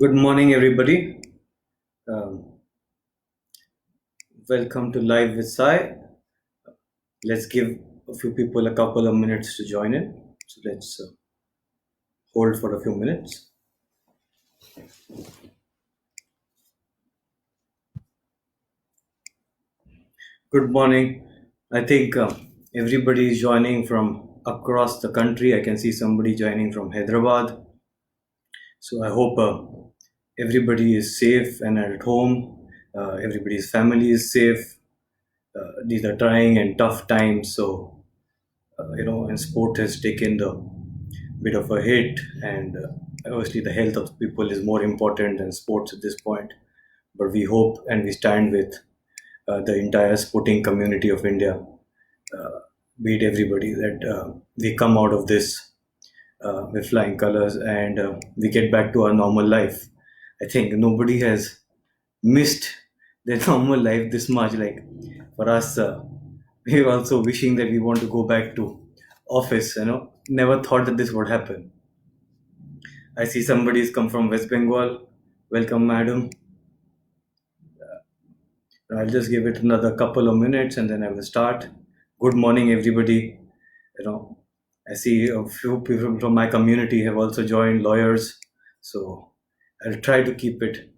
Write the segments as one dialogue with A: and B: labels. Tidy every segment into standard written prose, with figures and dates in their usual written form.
A: Good morning, everybody. Um, Welcome to Live with Sai. Let's give a few people a couple of minutes to join in. So let's hold for a few minutes. Good morning. I think everybody is joining from across the country. I can see somebody joining from Hyderabad. So I hope everybody is safe and at home. Everybody's family is safe. These are trying and tough times. So and sport has taken the bit of a hit, and obviously the health of people is more important than sports at this point. But we hope and we stand with the entire sporting community of India, be it everybody, that we come out of this with flying colors and we get back to our normal life. I think nobody has missed their normal life this much. Like for us, we're also wishing that we want to go back to office. Never thought that this would happen. I see somebody's come from West Bengal. Welcome, madam. I'll just give it another couple of minutes and then I will start. Good morning, everybody. You know, I see a few people from my community have also joined, lawyers. So I'll try to keep it.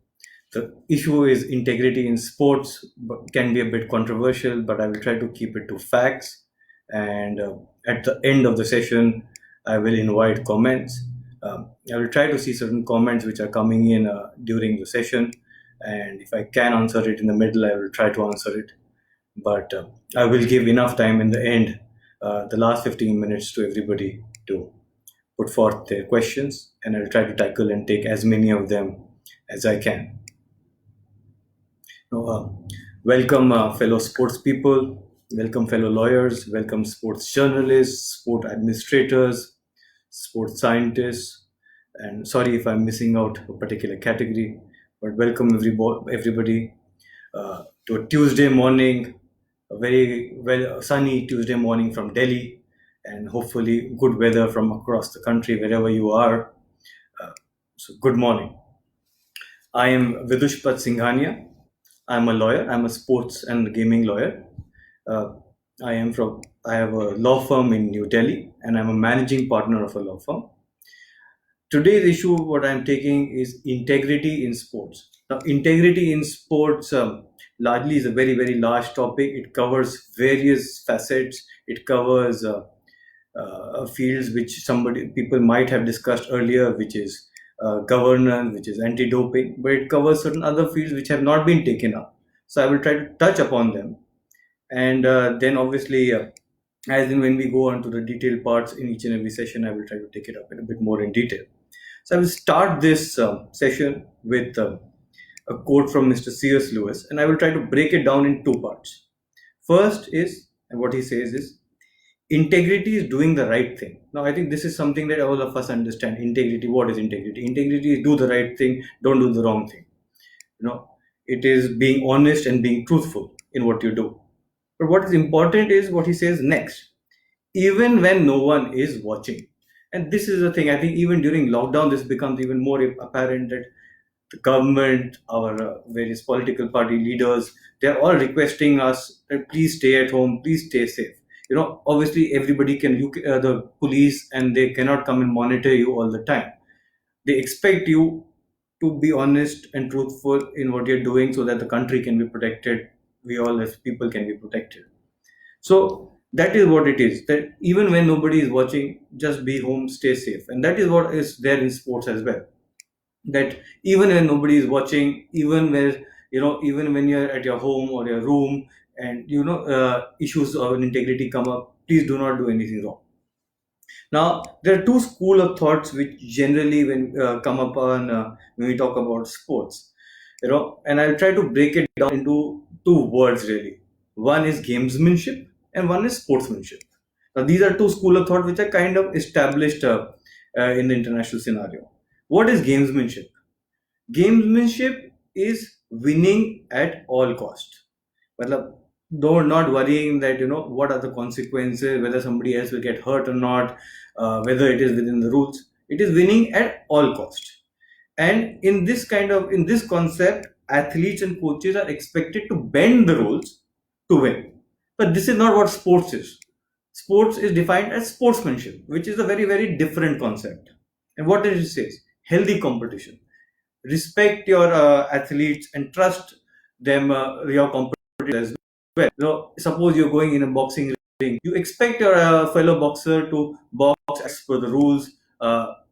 A: The issue is integrity in sports, but can be a bit controversial, but I will try to keep it to facts. And at the end of the session, I will invite comments. I will try to see certain comments which are coming in during the session, and if I can answer it in the middle, I will try to answer it. But I will give enough time in the end, the last 15 minutes, to everybody to put forth their questions, and I'll try to tackle and take as many of them as I can. Welcome, fellow sports people. Welcome, fellow lawyers. Welcome, sports journalists, sport administrators, sports scientists. And sorry if I'm missing out a particular category, but welcome everybody to a Tuesday morning, a very well sunny Tuesday morning from Delhi, and hopefully good weather from across the country, wherever you are. So, good morning. I am Vidushpat Singhania. I'm a lawyer. I'm a sports and gaming lawyer. Uh, I have a law firm in New Delhi, and I'm a managing partner of a law firm. Today's issue, what I'm taking, is integrity in sports. Now, integrity in sports largely is a very, very large topic. It covers various facets. It covers fields which somebody people might have discussed earlier, which is governance, which is anti-doping, but it covers certain other fields which have not been taken up. So I will try to touch upon them, and then obviously, as in when we go on to the detailed parts in each and every session, I will try to take it up in a bit more in detail. So I will start this session with a quote from Mr. C.S. Lewis, and I will try to break it down in two parts. First is, and what he says is, integrity is doing the right thing. Now, I think this is something that all of us understand. Integrity, what is integrity? Integrity is do the right thing, don't do the wrong thing. It is being honest and being truthful in what you do. But what is important is what he says next, even when no one is watching. And this is the thing, I think even during lockdown, this becomes even more apparent that the government, our various political party leaders, they're all requesting us that please stay at home, please stay safe. Obviously everybody can, the police, and they cannot come and monitor you all the time. They expect you to be honest and truthful in what you're doing so that the country can be protected. We all as people can be protected. So that is what it is. That even when nobody is watching, just be home, stay safe. And that is what is there in sports as well. That even when nobody is watching, even when you're at your home or your room, and issues of integrity come up, please do not do anything wrong. Now, there are two school of thoughts which generally when come up on when we talk about sports, and I'll try to break it down into two words really. One is gamesmanship and one is sportsmanship. Now, these are two school of thought which are kind of established in the international scenario. What is gamesmanship? Gamesmanship is winning at all cost. Matlab, though not worrying that what are the consequences, whether somebody else will get hurt or not, whether it is within the rules. It is winning at all cost. And in this concept, athletes and coaches are expected to bend the rules to win. But this is not what sports is. Sports is defined as sportsmanship, which is a very, very different concept. And what does it say? Healthy competition. Respect your athletes and trust them, your competitors as well. Suppose you're going in a boxing ring, you expect your fellow boxer to box as per the rules,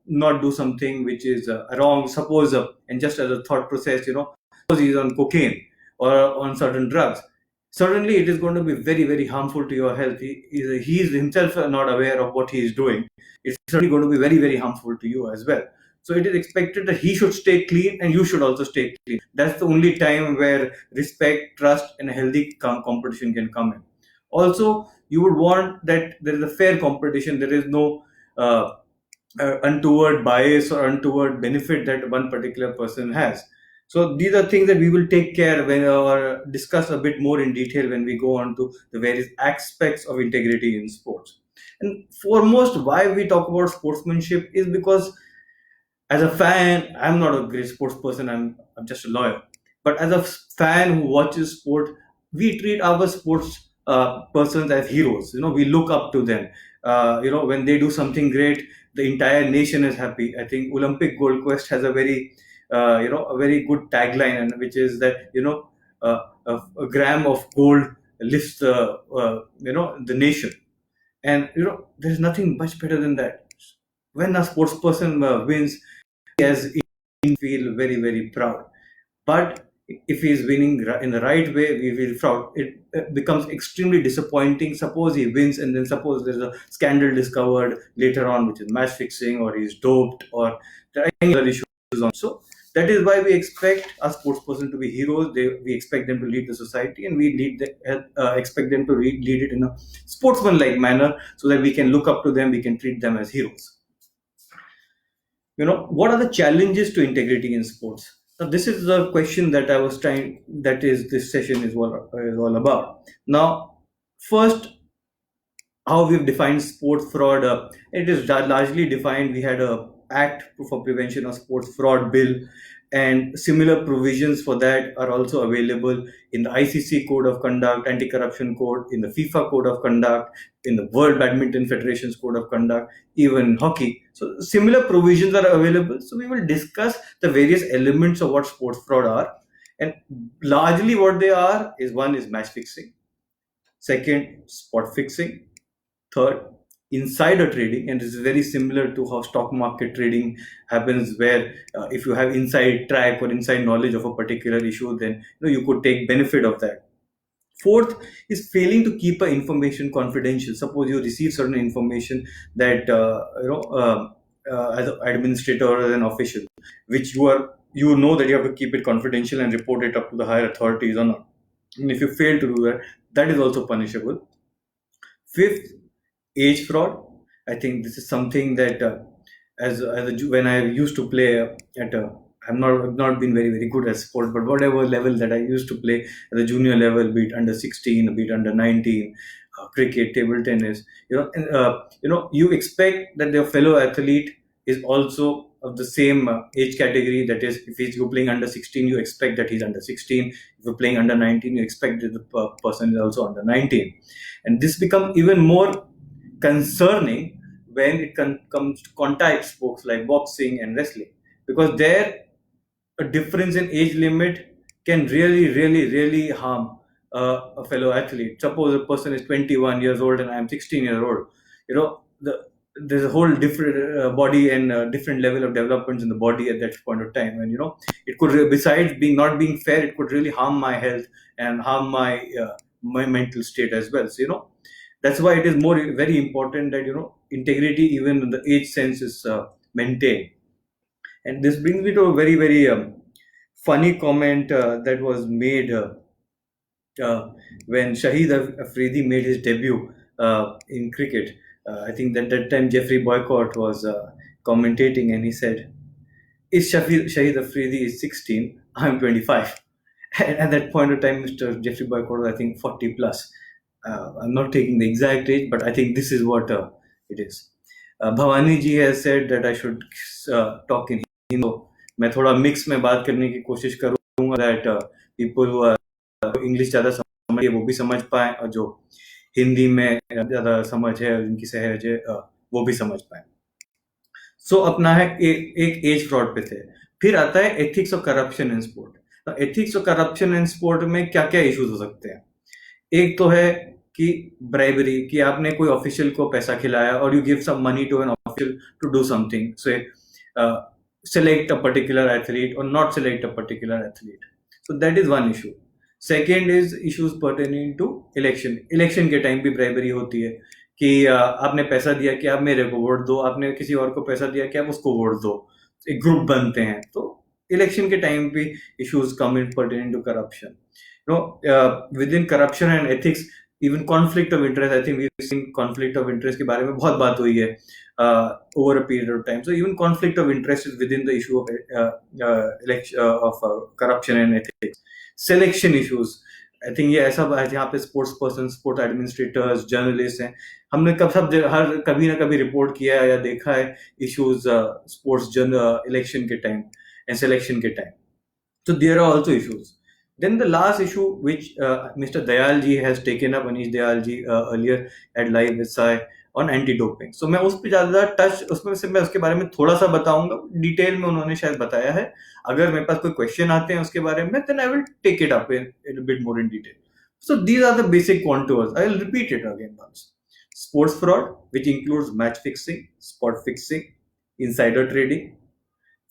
A: not do something which is wrong. Suppose, and just as a thought process, suppose he's on cocaine or on certain drugs. Certainly, it is going to be very, very harmful to your health. He is himself not aware of what he is doing. It's certainly going to be very, very harmful to you as well. So it is expected that he should stay clean and you should also stay clean. That's the only time where respect, trust, and a healthy competition can come in. Also, you would want that there is a fair competition. There is no untoward bias or untoward benefit that one particular person has. So these are things that we will take care when or discuss a bit more in detail when we go on to the various aspects of integrity in sports. And foremost, why we talk about sportsmanship is because as a fan, I'm not a great sports person. I'm just a lawyer. But as a fan who watches sport, we treat our sports persons as heroes. We look up to them. When they do something great, the entire nation is happy. I think Olympic Gold Quest has a very good tagline, and which is that a gram of gold lifts the nation. And there's nothing much better than that. When a sports person wins, as feel very, very proud. But if he is winning in the right way, we feel proud. It becomes extremely disappointing. Suppose he wins, and then suppose there's a scandal discovered later on, which is match fixing, or he's doped, or there are any other issues on. So that is why we expect a sports person to be heroes. We expect them to lead the society, and we expect them to lead it in a sportsman-like manner, so that we can look up to them, we can treat them as heroes. What are the challenges to integrity in sports? Now this is the question that I was trying, that is this session is all about. Now, first, how we've defined sports fraud, it is largely defined. We had a act for prevention of sports fraud bill, and similar provisions for that are also available in the ICC code of conduct, anti-corruption code, in the FIFA code of conduct, in the World Badminton Federation's code of conduct, even in hockey. So similar provisions are available. So we will discuss the various elements of what sports fraud are. And largely what they are is: one is match fixing, second, spot fixing, third, insider trading. And this is very similar to how stock market trading happens, where if you have inside track or inside knowledge of a particular issue, then you could take benefit of that. Fourth is failing to keep a information confidential. Suppose you receive certain information that as an administrator or as an official, which you know that you have to keep it confidential and report it up to the higher authorities or not. And if you fail to do that, that is also punishable. Fifth, age fraud. I think this is something that when I used to play at a I've not been very, very good at sport, but whatever level that I used to play at the junior level, be it under 16, be it under 19, cricket, table tennis, you expect that your fellow athlete is also of the same age category. That is, if you're playing under 16, you expect that he's under 16. If you're playing under 19, you expect that the person is also under 19. And this becomes even more concerning when it comes to contact sports like boxing and wrestling, because there a difference in age limit can really, really, really harm a fellow athlete. Suppose a person is 21 years old and I am 16 years old. There's a whole different body and different level of developments in the body at that point of time, and it could besides being not being fair, it could really harm my health and harm my mental state as well. So that's why it is very important that integrity, even in the age sense, is maintained. And this brings me to a very, very funny comment that was made uh, when Shahid Afridi made his debut in cricket. I think that time Jeffrey Boycott was commentating, and he said, "Is Shahid Afridi is 16? I'm 25." And at that point of time, Mr. Jeffrey Boycott was, I think, 40 plus. I'm not taking the exact age, but I think this is what it is. Bhavani ji has said that I should talk in Hindi. मैं थोड़ा mix में बात करने की कोशिश करूंगा that people who English ज़्यादा समझ वो भी समझ पाए और जो हिंदी में ज़्यादा समझ है उनकी सहज है वो भी समझ पाए। सो अपना है एक एज फ्रॉड पे थे। फिर आता है एथिक्स और करप्शन इन स्पोर्ट। तो एथिक्स और करप्शन इन स्पोर्ट में क्या क्या इश्यूज हो सकते हैं। एक तो है कि ब्राइबरी, कि आपने कोई ऑफिशियल को पैसा खिलाया और you give some money to an official to do something, so select a particular athlete or not select a particular athlete. So that is one issue. Second is issues pertaining to election. Election के time भी bribery होती है कि आपने पैसा दिया कि आप मेरे को वोट दो, आपने किसी और को पैसा दिया कि आप उसको वोट दो, एक ग्रुप बनते हैं। तो इलेक्शन के टाइम भी issues come in pertaining to corruption. Within corruption and ethics, even conflict of interest, I think we've seen conflict of interest के बारे में बहुत बात हुई है over a period of time. So even conflict of interest is within the issue of corruption and ethics. Selection issues, I think ये ऐसा है जहाँ पे sports person, sport administrators, journalist हैं, हमने हर कभी ना कभी रिपोर्ट किया है या देखा है इश्यूज स्पोर्ट्स इलेक्शन के टाइम एंड सिलेक्शन के time. So there are also issues. Then the last issue which Mr. Dayalji has taken up, Anish Dayalji earlier at Live SI on anti-doping. So मैं उस पर ज़्यादा touch, उसमें से मैं उसके बारे में थोड़ा सा बताऊंगा, डिटेल में उन्होंने शायद बताया है। अगर मेरे पास कोई क्वेश्चन आते हैं उसके बारे में, then I will take it up in a bit more in detail. So these are the basic contours. I will repeat it again once. Sports fraud, which includes match fixing, spot fixing, insider trading,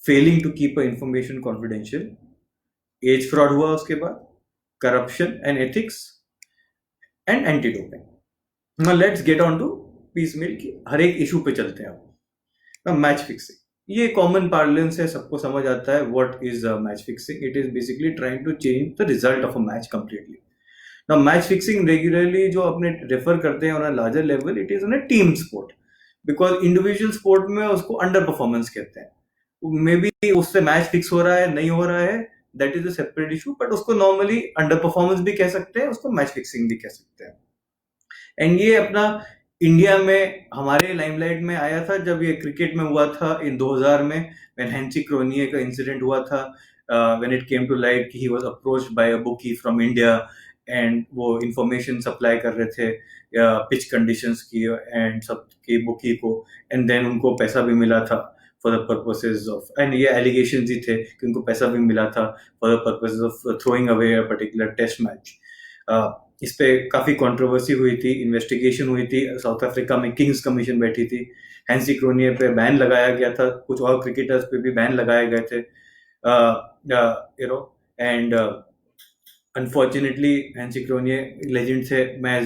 A: failing to keep information confidential, age fraud हुआ, उसके बाद corruption and ethics and anti doping. Now let's get on to piecemeal की हर एक issue पे चलते हैं। अब मैच फिक्सिंग, ये कॉमन पार्लेंस है, सबको समझ आता है what is match fixing. It is basically trying to change the result of a match completely. Now match fixing regularly जो अपने रेफर करते हैं on a larger level, it is on a team sport, because individual sport में उसको under performance कहते हैं। May be उससे match fix हो रहा है नहीं हो रहा है, that is a separate issue, but उसको नॉर्मली अंडर परफॉर्मेंस भी कह सकते हैं, उसको मैच फिक्सिंग भी कह सकते हैं। एंड ये अपना इंडिया में हमारे लाइमलाइट में आया था जब ये क्रिकेट में हुआ था इन 2000 में, व्हेन हैंसी क्रोनिये का इंसिडेंट हुआ था, when it came to light कि he was approached by a bookie from India and वो इंफॉर्मेशन सप्लाई कर रहे थे पिच कंडीशंस की एंड सब की बुकी को, एंड देन उनको पैसा भी मिला था for the purposes of, and ये एलिगेशंस ही थे कि उनको पैसा भी मिला था for the purposes of throwing away a particular test match. इस पे काफी कंट्रोवर्सी हुई थी, इन्वेस्टिगेशन हुई थी, साउथ अफ्रीका में किंग्स कमीशन बैठी थी, हैंसी क्रोनिये पे बैन लगाया गया था, कुछ और क्रिकेटर्स पे भी बैन लगाए गए थे, एंड अनफॉर्चुनेटली हैंसी क्रोनिये लेजेंड थे, मैं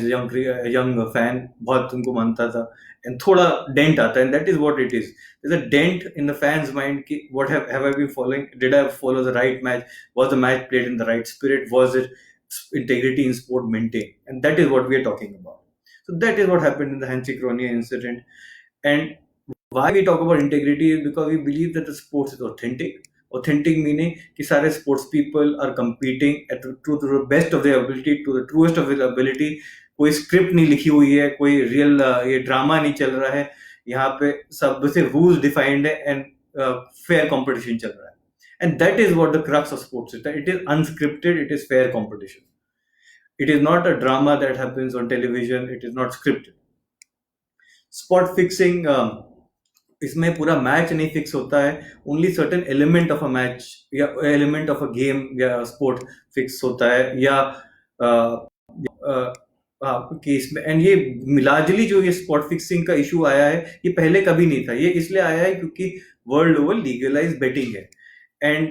A: यंग फैन बहुत उनको मानता था, एंड थोड़ा डेंट आता है, and that is what it is, there's a dent in the fans mind ki what have I been following, did I follow the right match, was the match played in the right spirit, was it integrity in sport maintained, and that is what we are talking about. So that is what happened in the Hansi Cronje incident. And why we talk about integrity is because we believe that the sports is authentic meaning कि सारे sports people are competing at to the best of their ability, to the truest of their ability. कोई script नहीं लिखी हुई है, कोई real ये drama नहीं चल रहा है, यहाँ पे सब से रूल्स डिफाइंड है एंड फेयर कंपटीशन चल रहा है, and that is what the crux of sports is, it is unscripted, it is fair competition, it is not a drama that happens on television, it is not scripted. Spot fixing, इसमें पूरा match नहीं fix होता है, only certain element of a match या element of a game या sport fix होता है, या केस में। एंड ये लार्जली जो ये स्पॉट फिक्सिंग का इशू आया है, ये पहले कभी नहीं था, ये इसलिए आया है क्योंकि वर्ल्ड ओवर लीगलाइज बेटिंग है, and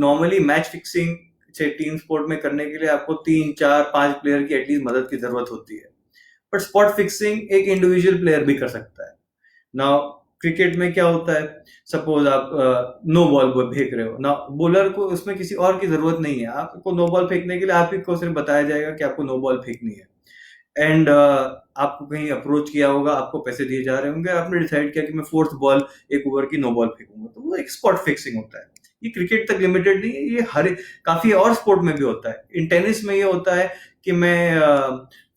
A: normally match fixing team sport में करने के लिए आपको 3, 4, 5 प्लेयर की एटलीस्ट मदद की जरूरत होती है, बट स्पॉट फिक्सिंग एक इंडिविजुअल प्लेयर भी कर सकता है। नाउ क्रिकेट में क्या होता है, सपोज आप नो बॉल फेंक रहे हो ना, बॉलर को उसमें किसी और की जरूरत नहीं है, आपको नो बॉल फेंकने के लिए आप ही को सिर्फ बताया जाएगा कि आपको नो बॉल फेंकनी है, एंड आपको कहीं अप्रोच किया होगा, आपको पैसे दिए जा रहे होंगे, आपने डिसाइड किया कि मैं 4th बॉल एक ओवर की नो बॉल फेंकूंगा, तो वो एक स्पॉट फिक्सिंग होता है। ये क्रिकेट तक लिमिटेड नहीं है, ये हर काफी और स्पोर्ट में भी होता है। इन टेनिस में ये होता है कि मैं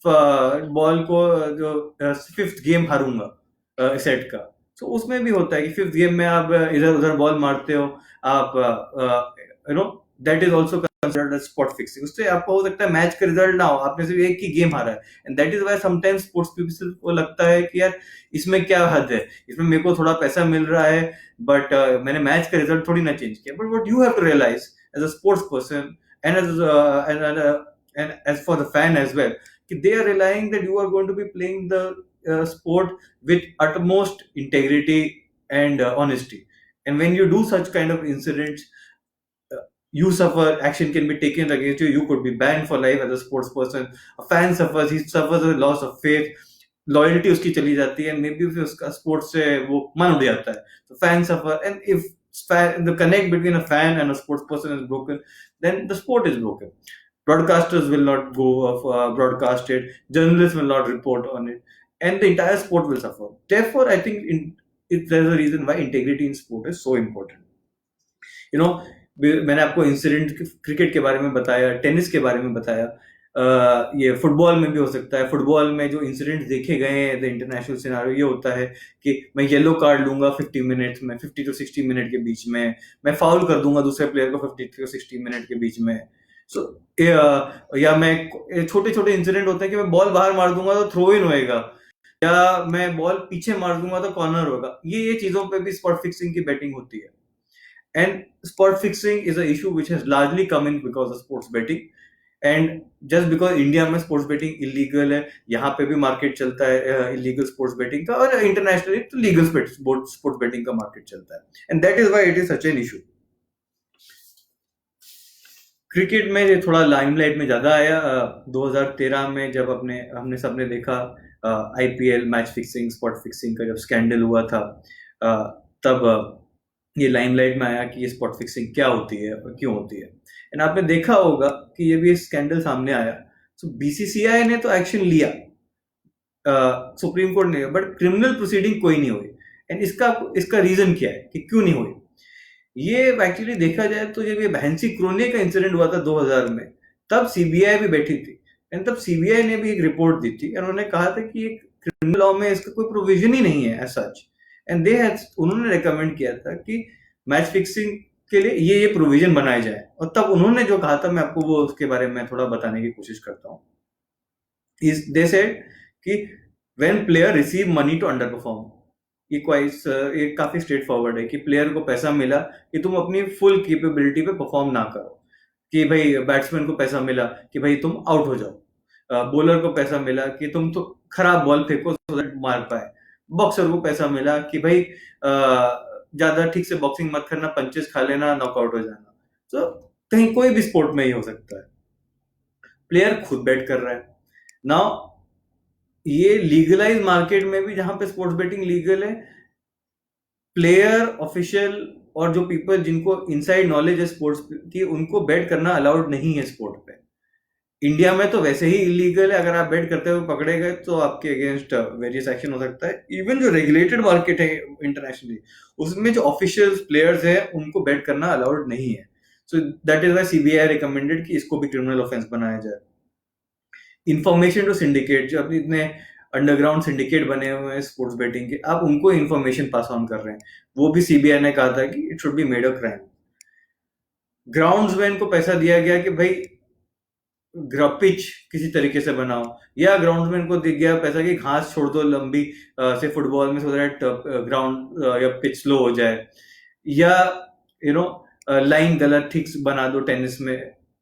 A: बॉल को जो 5th गेम हारूंगा सेट का, तो उसमें भी होता है कि फिफ्थ गेम में आप इधर उधर बॉल मारते हो, आप you know that is also considered as spot fixing. उससे आपको हो सकता है मैच का रिजल्ट ना हो, आपने सिर्फ एक ही गेम हारा है, and that is why sometimes sports people को लगता है कि यार इसमें क्या हद है, इसमें मेरे को थोड़ा पैसा मिल रहा है, बट मैंने मैच का रिजल्ट थोड़ी ना चेंज किया। But what you have to realise as a sports person and as for the fan as well, they are relying that you are going to be playing the sport with utmost integrity and honesty. And when you do such kind of incidents, you suffer, action can be taken against you, you could be banned for life as a sports person, a fan suffers, he suffers a loss of faith, loyalty उसकी चली जाती है, may be फिर उसका sports से वो मन उड़ जाता है, तो fan suffer, and if the connect between a fan and a sports person is broken, then the sport is broken. Broadcasters will not go broadcast it, journalists will not report on it, and the entire sport will suffer. Therefore, I think there's a reason why integrity in sport is so important. You know, मैंने आपको incident cricket के बारे में बताया, tennis के बारे में बताया, ये फुटबॉल में भी हो सकता है। फुटबॉल में जो इंसिडेंट देखे गए हैं, द इंटरनेशनल सिनारियो ये होता है कि मैं येलो कार्ड लूंगा 50 मिनट्स में, 50 to 60 मिनट के बीच में, मैं फाउल कर दूंगा दूसरे प्लेयर को 50 to 60 मिनट के बीच में। सो या मैं छोटे छोटे इंसिडेंट होते हैं कि मैं बॉल बाहर मार दूंगा तो थ्रो इन होएगा, या मैं बॉल पीछे मार दूंगा तो कॉर्नर होगा। ये चीजों पे भी स्पॉट फिक्सिंग की बैटिंग होती है, and spot fixing is a issue which has largely come in because of sports betting. And just because India में स्पोर्ट्स बेटिंग इलीगल है, यहाँ पे भी मार्केट चलता है इलीगल स्पोर्ट्स बेटिंग का, और इंटरनेशनली तो लीगल स्पोर्ट्स बेटिंग का मार्केट चलता है, and that is why it is such an issue. Cricket में ये थोड़ा लाइमलाइट में ज्यादा आया 2013 में, जब हमने सबने देखा IPL match fixing spot fixing का जब स्कैंडल हुआ था, तब ये लाइमलाइट में आया कि ये स्पॉट फिक्सिंग क्या होती है और क्यों होती है। एंड आपने देखा होगा कि ये भी स्कैंडल सामने आया, तो बीसीसीआई ने तो एक्शन लिया, सुप्रीम कोर्ट ने, बट क्रिमिनल प्रोसीडिंग कोई नहीं हुई। एंड इसका रीजन क्या है कि क्यों नहीं हुई? ये एक्चुअली देखा जाए तो जब ये बहनसी क्रोनिया का इंसिडेंट हुआ था 2000 में, तब सीबीआई भी बैठी थी, एंड तब सीबीआई ने भी एक रिपोर्ट दी थी, उन्होंने कहा था कि क्रिमिनल लॉ में इसका कोई प्रोविजन ही नहीं है एज सच, एंड उन्होंने रिकमेंड किया था कि मैच फिक्सिंग के लिए ये प्रोविजन बनाए जाए। और तब उन्होंने जो कहा था, मैं आपको वो उसके बारे में थोड़ा बताने की कोशिश करता हूँ। दे सेड कि when player receive money to underperform, ये काफी स्ट्रेट फॉरवर्ड है कि प्लेयर को पैसा मिला कि तुम अपनी फुल कैपेबिलिटी पे परफॉर्म ना करो, कि भाई बैट्समैन को पैसा मिला कि भाई तुम आउट हो जाओ, बॉलर को पैसा मिला कि तुम तो खराब बॉल फेंको सो दैट मार पाए, बॉक्सर को पैसा मिला कि भाई ज्यादा ठीक से बॉक्सिंग मत करना, पंचेस खा लेना, नॉकआउट हो जाना। तो कहीं कोई भी स्पोर्ट में ही हो सकता है। प्लेयर खुद बैट कर रहा है नाउ, ये लीगलाइज मार्केट में भी जहां पे स्पोर्ट्स बेटिंग लीगल है, प्लेयर ऑफिशियल और जो पीपल जिनको इनसाइड नॉलेज है स्पोर्ट्स की, उनको बेट करना अलाउड नहीं है स्पोर्ट पे। इंडिया में तो वैसे ही इलीगल है, अगर आप बेट करते हुए पकड़े गए तो आपके अगेंस्ट वेरियस एक्शन हो सकता है। इवन जो रेगुलेटेड मार्केट है इंटरनेशनली, उसमें जो ऑफिशियल प्लेयर्स है उनको बेट करना अलाउड नहीं है। So that is why CBI recommended कि इसको भी क्रिमिनल ऑफेंस बनाया जाए। इंफॉर्मेशन टू सिंडिकेट, जो अपने इतने अंडरग्राउंड सिंडिकेट बने हुए हैं स्पोर्ट्स बेटिंग के, आप उनको इंफॉर्मेशन पास ऑन कर रहे हैं, वो भी सीबीआई ने कहा था कि it should be made a crime. Grounds में इनको पैसा दिया गया कि भाई पिच किसी तरीके से बनाओ, या ग्राउंड में इनको दिख गया पैसा कि घास छोड़ दो लंबी से फुटबॉल में, सो दैट ग्राउंड या पिच स्लो हो जाए, या लाइन गलत ठीक बना दो टेनिस में।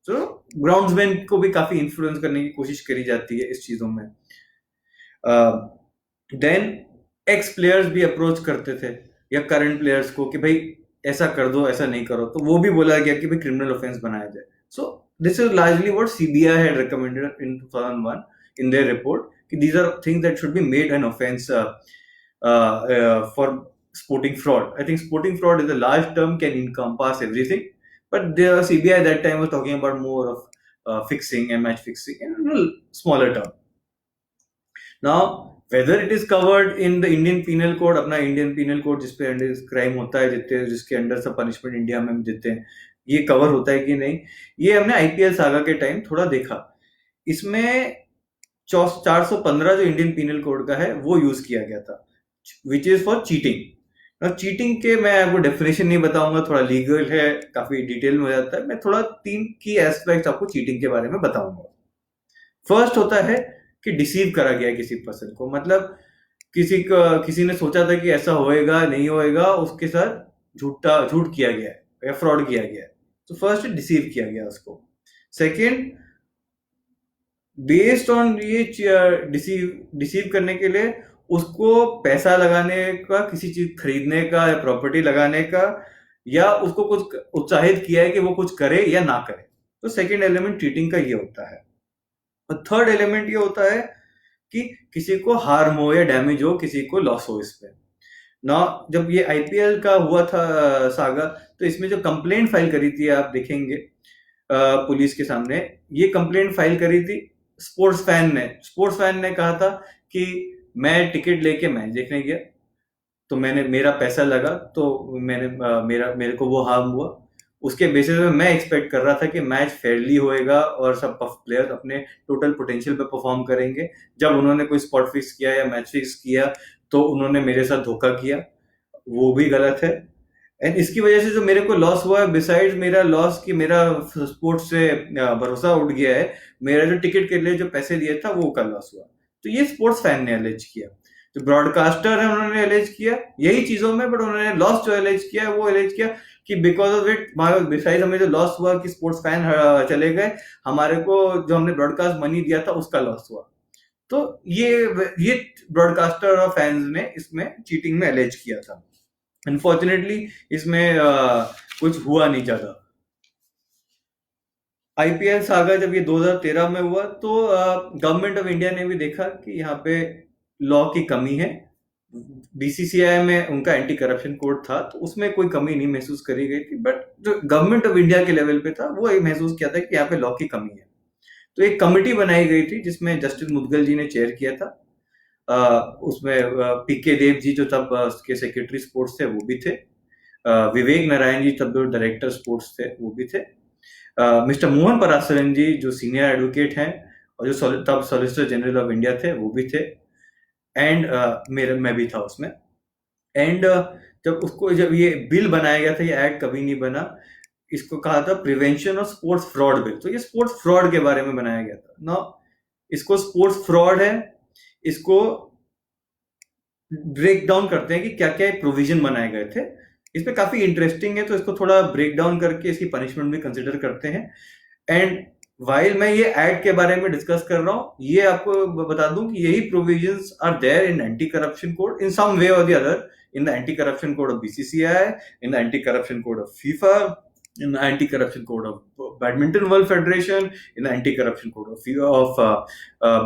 A: तो ग्राउंड्समैन को भी काफी इन्फ्लुएंस करने की कोशिश करी जाती है इस चीजों में। देन एक्स प्लेयर्स भी अप्रोच करते थे या करंट प्लेयर्स को कि भाई ऐसा कर दो, ऐसा नहीं करो, तो वो भी बोला गया कि भाई क्रिमिनल ऑफेंस बनाया जाए। So this is largely what CBI had recommended in 2001 in their report, कि these are things that should be made an offense for sporting fraud. I think sporting fraud is a large term, can encompass everything, but the CBI that time was talking about more of fixing and match fixing in a smaller term. Now, whether it is covered in the Indian Penal Code, अपना Indian Penal Code जिसपे under crime होता है, जिसके under sub punishment India में देते हैं, ये cover होता है कि नहीं, ये हमने आईपीएल सागा के टाइम थोड़ा देखा। इसमें 415 जो इंडियन पीनल कोड का है वो यूज किया गया था। विच इज फॉर चीटिंग। चीटिंग के मैं आपको डेफिनेशन नहीं बताऊंगा, थोड़ा लीगल है, काफी डिटेल में हो जाता है। मैं थोड़ा 3 की एस्पेक्ट आपको चीटिंग के बारे में बताऊंगा। फर्स्ट होता है कि डिसीव करा गया किसी पर्सन को, मतलब किसी ने सोचा था कि ऐसा होएगा नहीं होएगा, उसके साथ झूठ किया गया है या फ्रॉड किया गया है। तो फर्स्ट डिसीव किया गया उसको। सेकेंड, बेस्ड ऑन ये डिसीव करने के लिए उसको पैसा लगाने का, किसी चीज खरीदने का या प्रॉपर्टी लगाने का, या उसको कुछ उत्साहित किया है कि वो कुछ करे या ना करे। तो सेकेंड एलिमेंट चीटिंग का ये होता है। और थर्ड एलिमेंट ये होता है कि किसी को हार्म हो या डैमेज हो, किसी को लॉस हो इस पे ना। जब ये आईपीएल का हुआ था सागा, तो इसमें जो कंप्लेंट फाइल करी थी आप देखेंगे पुलिस के सामने, ये कंप्लेंट फाइल करी थी स्पोर्ट्स फैन ने कहा था कि मैं टिकट लेके मैच देखने गया, तो मेरा पैसा लगा, तो मेरे को वो हार्म हुआ। उसके बेसिस पे मैं एक्सपेक्ट कर रहा था कि मैच फेयरली होएगा और सब प्लेयर्स अपने टोटल पोटेंशियल पे परफॉर्म करेंगे। जब उन्होंने कोई स्पॉट फिक्स किया या मैच फिक्स किया, तो उन्होंने मेरे साथ धोखा किया, वो भी गलत है। एंड इसकी वजह से जो मेरे को लॉस हुआ है, बिसाइड्स मेरा लॉस कि मेरा स्पोर्ट्स से भरोसा उठ गया है, मेरा जो टिकट के लिए जो पैसे दिए था वो का लॉस हुआ। तो ये स्पोर्ट्स फैन ने एलेज किया। जो ब्रॉडकास्टर है उन्होंने एलेज किया यही चीजों में, बट उन्होंने लॉस जो एलेज किया है वो एलेज किया कि बिकॉज ऑफ इट बिसाइड हमें जो लॉस हुआ कि स्पोर्ट्स फैन चले गए, हमारे को जो हमने ब्रॉडकास्ट मनी दिया था उसका लॉस हुआ। तो ये ब्रॉडकास्टर और फैंस ने इसमें चीटिंग में एलेज किया था। अनफॉर्चुनेटली इसमें कुछ हुआ नहीं ज्यादा। आईपीएल सागा जब ये 2013 में हुआ, तो गवर्नमेंट ऑफ इंडिया ने भी देखा कि यहाँ पे लॉ की कमी है। बीसीसीआई में उनका एंटी करप्शन कोड था, तो उसमें कोई कमी नहीं महसूस करी गई थी, बट जो गवर्नमेंट ऑफ इंडिया के लेवल पे था वो ये महसूस किया था कि यहाँ पे लॉ की कमी है। तो एक कमिटी बनाई गई थी जिसमें जस्टिस मुदगल जी ने चेयर किया था। उसमें पीके देव जी जो तब उसके सेक्रेटरी स्पोर्ट्स थे वो भी थे। विवेक नारायण जी तब जो डायरेक्टर स्पोर्ट्स थे वो भी थे। मिस्टर मोहन परासरन जी जो सीनियर एडवोकेट हैं और जो तब सॉलिसिटर जनरल ऑफ इंडिया थे वो भी थे। एंड मैं भी था उसमें। एंड जब ये बिल बनाया गया था, ये एक्ट कभी नहीं बना, इसको कहा था prevention of sports fraud bill. तो ये स्पोर्ट्स फ्रॉड के बारे में बनाया गया था ना। इसको स्पोर्ट्स फ्रॉड है, इसको ब्रेक डाउन करते हैं कि क्या क्या प्रोविजन बनाए गए थे। इसमें काफी इंटरेस्टिंग है, तो इसको थोड़ा ब्रेक डाउन करके इसकी पनिशमेंट भी कंसिडर करते हैं। एंड वाइल मैं ये एक्ट के बारे में डिस्कस कर रहा हूँ, ये आपको बता दूं कि यही provisions are there in anti corruption code in some way और the other, in the anti corruption code of BCCI, in the anti corruption code of FIFA, in the anti-corruption code of Badminton World Federation, in the anti-corruption code of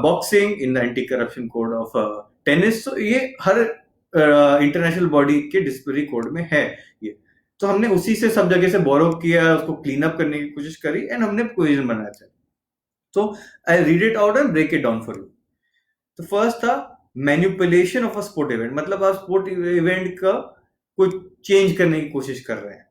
A: boxing, in the anti-corruption code of tennis. So ये हर international body के disciplinary code में है ये। तो हमने उसी से सब जगह से बोरो किया, उसको क्लीन अप करने की कोशिश करी, एंड हमने प्रोविजन बनाया था। तो I read it out and break it down for you. तो फर्स्ट था manipulation of a sport event, मतलब आप स्पोर्ट इवेंट का कुछ चेंज करने की कोशिश कर रहे हैं।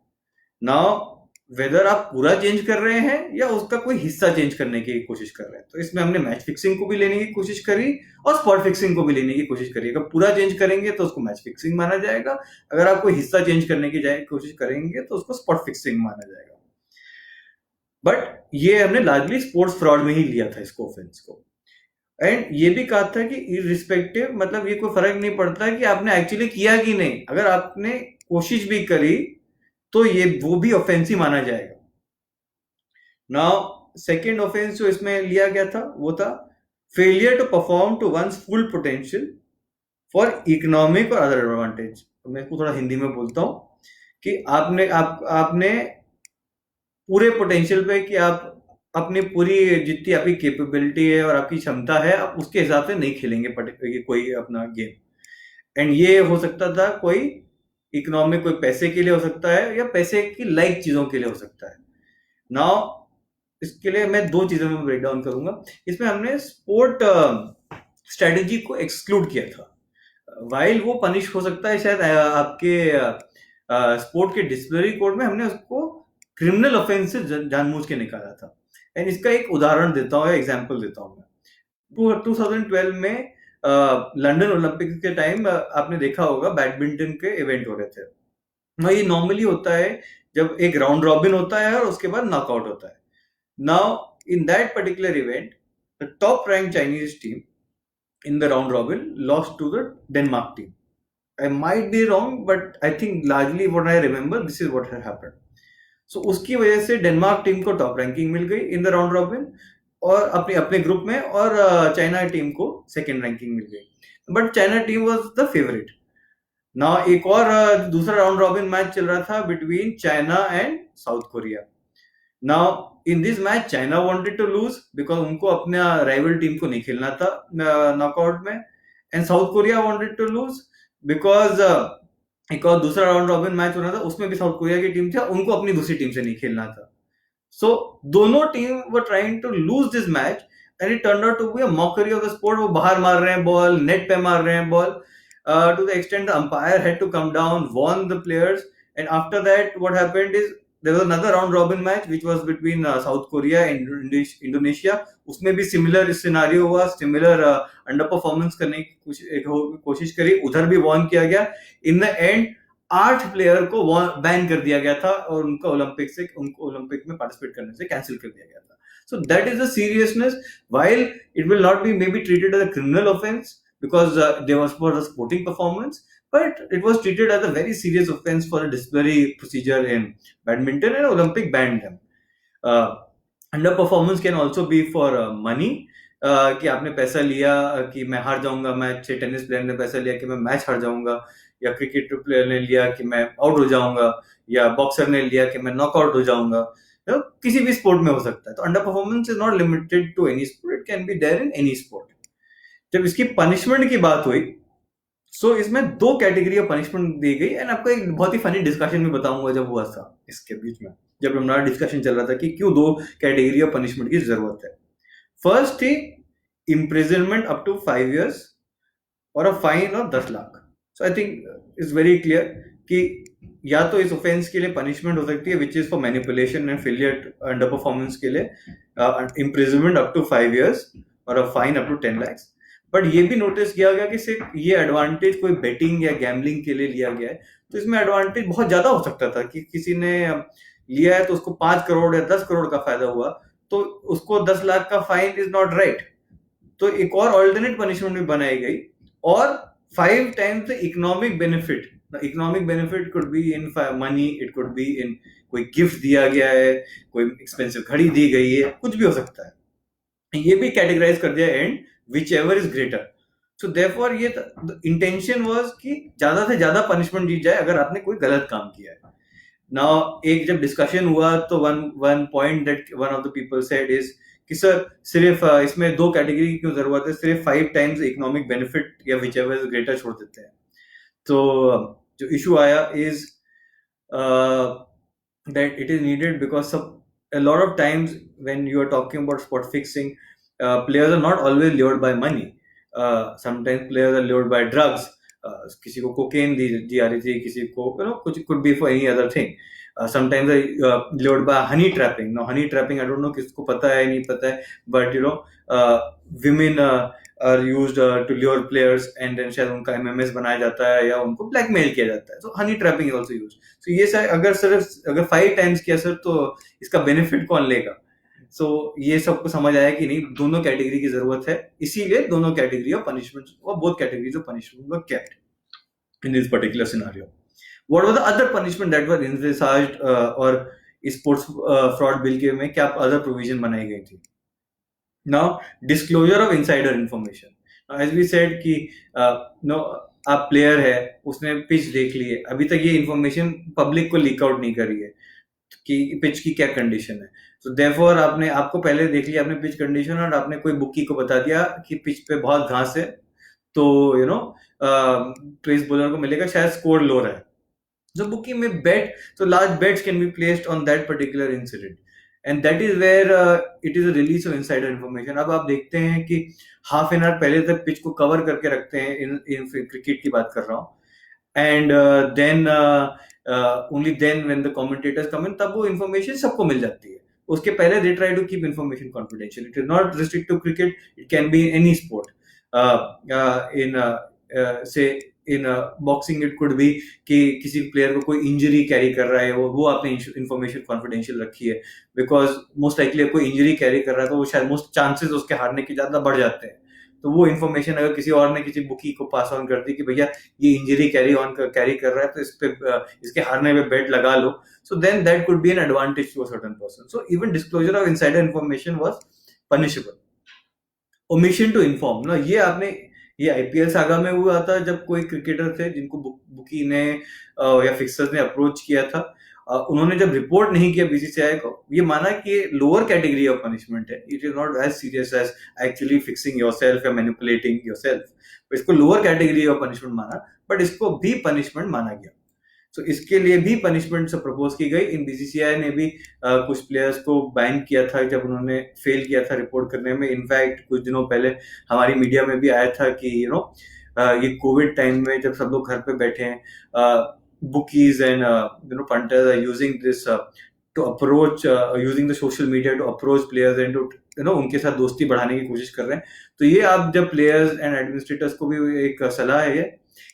A: नाउ वेदर आप पूरा चेंज कर रहे हैं या उसका कोई हिस्सा चेंज करने की कोशिश कर रहे हैं, तो इसमें हमने मैच फिक्सिंग को भी लेने की कोशिश करी और स्पॉट फिक्सिंग को भी लेने की कोशिश करी। अगर पूरा चेंज करेंगे तो उसको मैच फिक्सिंग माना जाएगा, अगर आप कोई हिस्सा चेंज करने की कोशिश करेंगे तो उसको स्पॉट फिक्सिंग माना जाएगा। बट ये हमने लार्जली स्पोर्ट्स फ्रॉड में ही लिया था इसको, ऑफेंस को। एंड ये भी कहा था कि इररिस्पेक्टिव, मतलब ये कोई फर्क नहीं पड़ता कि आपने एक्चुअली किया कि नहीं, अगर आपने कोशिश भी करी तो ये वो भी ऑफेंस ही माना जाएगा। नाउ सेकेंड ऑफेंस जो इसमें लिया गया था वो था failure to perform to one's full potential for economic और अदर एडवांटेज। मैं इसको थोड़ा हिंदी में बोलता हूं कि आपने पूरे पोटेंशियल पे, कि आप अपनी पूरी जितनी आपकी कैपेबिलिटी है और आपकी क्षमता है, आप उसके हिसाब से नहीं खेलेंगे कोई अपना गेम। एंड ये हो सकता था कोई इकोनॉमिक, कोई पैसे के लिए हो सकता है या पैसे की लाइक चीजों के लिए हो सकता है। नाउ इसके लिए मैं दो चीजों में ब्रेक डाउन करूंगा। इसमें हमने स्पोर्ट स्ट्रेटेजी को एक्सक्लूड किया था। वाइल वो पनिश हो सकता है शायद आपके स्पोर्ट के डिसिप्लिनरी कोड में, हमने उसको क्रिमिनल ऑफेंस से जानबूझ के निकाला था। एंड इसका एक उदाहरण देता हूँ, एग्जाम्पल देता हूँ मैं। 2012 में लंदन ओलंपिक्स के टाइम आपने देखा होगा बैडमिंटन के इवेंट हो रहे थे। हाँ, ये नॉर्मली होता है जब एक राउंड रॉबिन होता है और उसके बाद नॉकआउट होता है। Now in that particular event the top rank Chinese team in the round robin lost to the Denmark team. I might be wrong, but I think largely what I remember, this is what had happened. So उसकी वजह से Denmark team को top ranking मिल गई in the round robin और अपने अपने group में, और चाइना टीम को सेकेंड रैंकिंग मिल गई, but China team was the favourite. ना एक और दूसरा राउंड रॉबिन मैच चल रहा था between China and South Korea. Now in this match China wanted to lose because उनको अपने राइवल टीम को नहीं खेलना था नॉकआउट में, and South Korea wanted to lose because एक और दूसरा राउंड रॉबिन मैच होना था, उसमें भी साउथ कोरिया की टीम थी, उनको अपनी दूसरी टीम से नहीं खेलना था। सो दोनों team were trying to lose this match and it turned out to be a mockery of the sport. वो बाहर मार रहे हैं बॉल, नेट पे मार रहे हैं ball, to the extent the umpire had to come down, warn the players, and after that what happened is there was another round robin match which was between South Korea and Indonesia. उसमें भी similar scenario हुआ, similar under performance करने की कोशिश करी, उधर भी Warne किया गया। इन द एंड 8 प्लेयर को बैन कर दिया गया था और उनको ओलंपिक में पार्टिसिपेट करने से कैंसिल कर दिया गया था। So that is the seriousness. While it will not be maybe treated as a criminal offense because there was for a sporting performance, but it was treated as a very serious offense for a disciplinary procedure in badminton, and Olympic banned them. Under performance can also be for money, कि आपने पैसा लिया कि मैं हार जाऊंगा match, tennis player ने पैसा लिया कि मैं मैच हार जाऊंगा, या क्रिकेट प्लेयर ने लिया कि मैं आउट हो जाऊंगा, या बॉक्सर ने लिया कि मैं नॉकआउट हो जाऊंगा। किसी भी स्पोर्ट में हो सकता है। तो underperformance is not limited to any sport, it can be there in any sport. जब इसकी पनिशमेंट की बात हुई, सो इसमें 2 कैटेगरी ऑफ पनिशमेंट दी गई, एंड आपको एक बहुत ही फनी डिस्कशन भी बताऊंगा जब हुआ था इसके बीच में, जब हमारा डिस्कशन चल रहा था कि क्यों 2 कैटेगरी ऑफ पनिशमेंट की जरूरत है। फर्स्ट थी इम्प्रिजनमेंट अप टू 5 years और a fine of 10 lakh. So I think it's very clear कि या तो इस ऑफेंस के लिए पनिशमेंट हो सकती है which is for manipulation and failure underperformance के लिए इम्प्रिजनमेंट अप टू 5 years और a fine up to 10 lakhs। But ये भी नोटिस किया गया कि सिर्फ ये एडवांटेज कोई बेटिंग या गैम्बलिंग के लिए लिया गया है, तो इसमें एडवांटेज बहुत ज्यादा हो सकता था कि किसी ने लिया है तो उसको 5 करोड़ या 10 करोड़ का फायदा हुआ, तो उसको 10 लाख का फाइन इज नॉट राइट। तो एक और ऑल्टरनेट पनिशमेंट भी बनाई गई, और 5 times the economic benefit. The economic benefit could be in money, it could be in कोई गिफ्ट दिया गया है, कोई एक्सपेंसिव घड़ी दी गई है, कुछ भी हो सकता है। ये भी कैटेगराइज कर दिया and which ever is greater. So therefore ये इंटेंशन वाज कि ज्यादा से ज्यादा पनिशमेंट दी जाए अगर आपने कोई गलत काम किया है। नाउ एक जब डिस्कशन हुआ तो one point that one of the people said is कि सर सिर्फ इसमें 2 कैटेगरी की क्यों जरूरत है, सिर्फ 5 times इकोनॉमिक बेनिफिट या विच एवर इज ग्रेटर छोड़ देते हैं। तो जो इशू आया is that it is needed because a lot of times when you are talking about spot fixing, players are not always lured by money. Sometimes players are lured by drugs. किसी को cocaine दी जा रही थी, किसी को कुछ could be for any other thing. Sometimes lured by honey trapping. Now honey trapping, I don't know किसको पता है नहीं पता है, but women are used to lure players and then शायद उनका MMS बनाया जाता है या उनको blackmail किया जाता है. So honey trapping is also used. So ये सर अगर 5 times किया सर तो इसका benefit कौन लेगा? So ये सबको समझ आया कि नहीं, दोनों कैटेगरी की जरूरत है, इसीलिए दोनों कैटेगरी ऑफ पनिशमेंट और both categories of punishment were kept in this particular scenario. What were the other punishment that were envisaged और स्पोर्ट्स फ्रॉड बिल के में क्या अदर प्रोविजन बनाई गई थी? Now, disclosure of insider information. Now, as we said कि आप player है, उसने पिच देख ली है, अभी तक ये इन्फॉर्मेशन पब्लिक को लीक आउट नहीं करी है कि पिच की क्या कंडीशन है। So therefore आपको पहले देख लिया आपने पिच कंडीशन और आपने कोई बुकी को बता दिया कि पिच पे बहुत घास है, तो पेस बॉलर को मिलेगा शायद स्कोर लो रहा है। So bookie may bet, so large bets can be placed on that particular incident, and that is where it is a release of insider information. अब आप देखते हैं कि हाफ एन आवर पहले तक पिच को कवर करके रखते हैं, इन क्रिकेट की बात कर रहा हूँ, and then only then when the commentators come in तब वो इन्फॉर्मेशन सबको मिल जाती है। उसके पहले they try to keep information confidential. It is not restrict to cricket, it can be in any sport. Say in boxing it could be कि किसी प्लेयर को कोई इंजरी कैरी कर रहा है, वो आपने इंफॉर्मेशन कॉन्फिडेंशियल रखी है, बिकॉज मोस्ट लाइकली कोई इंजरी कैरी कर रहा है तो वो शायद मोस्ट चांसेस उसके हारने के ज्यादा बढ़ जाते हैं। तो वो इन्फॉर्मेशन अगर किसी और ने किसी बुकी को पास ऑन कर दी कि भैया ये इंजरी कैरी कर रहा है तो इस पे इसके हारने पे बेट लगा लो, so then that could be an advantage to a certain person. So even disclosure of insider information was punishable. Omission to inform ना, ये आईपीएल सागा में हुआ था जब कोई क्रिकेटर थे जिनको बुकी ने या फिक्सर्स ने अप्रोच किया था, उन्होंने जब रिपोर्ट नहीं किया बीसीसीआई को, ये माना कि लोअर कैटेगरी ऑफ पनिशमेंट है, it is not as serious as actually fixing yourself या मैनिपुलेटिंग योरसेल्फ। इसको लोअर कैटेगरी ऑफ पनिशमेंट माना, बट इसको भी पनिशमेंट माना गया। तो इसके लिए भी पनिशमेंट से प्रपोज की गई। इन बीसीसीआई ने भी कुछ प्लेयर्स को बैन किया था जब उन्होंने फेल किया था रिपोर्ट करने में। इनफैक्ट कुछ दिनों पहले हमारी मीडिया में भी आया था कि ये कोविड टाइम में जब सब लोग घर पे बैठे हैं, bookies and punters are using this to approach using the social media to approach players and to उनके साथ दोस्ती बढ़ाने की कोशिश कर रहे हैं। तो ये आप जब प्लेयर्स एंड एडमिनिस्ट्रेटर्स को भी एक सलाह है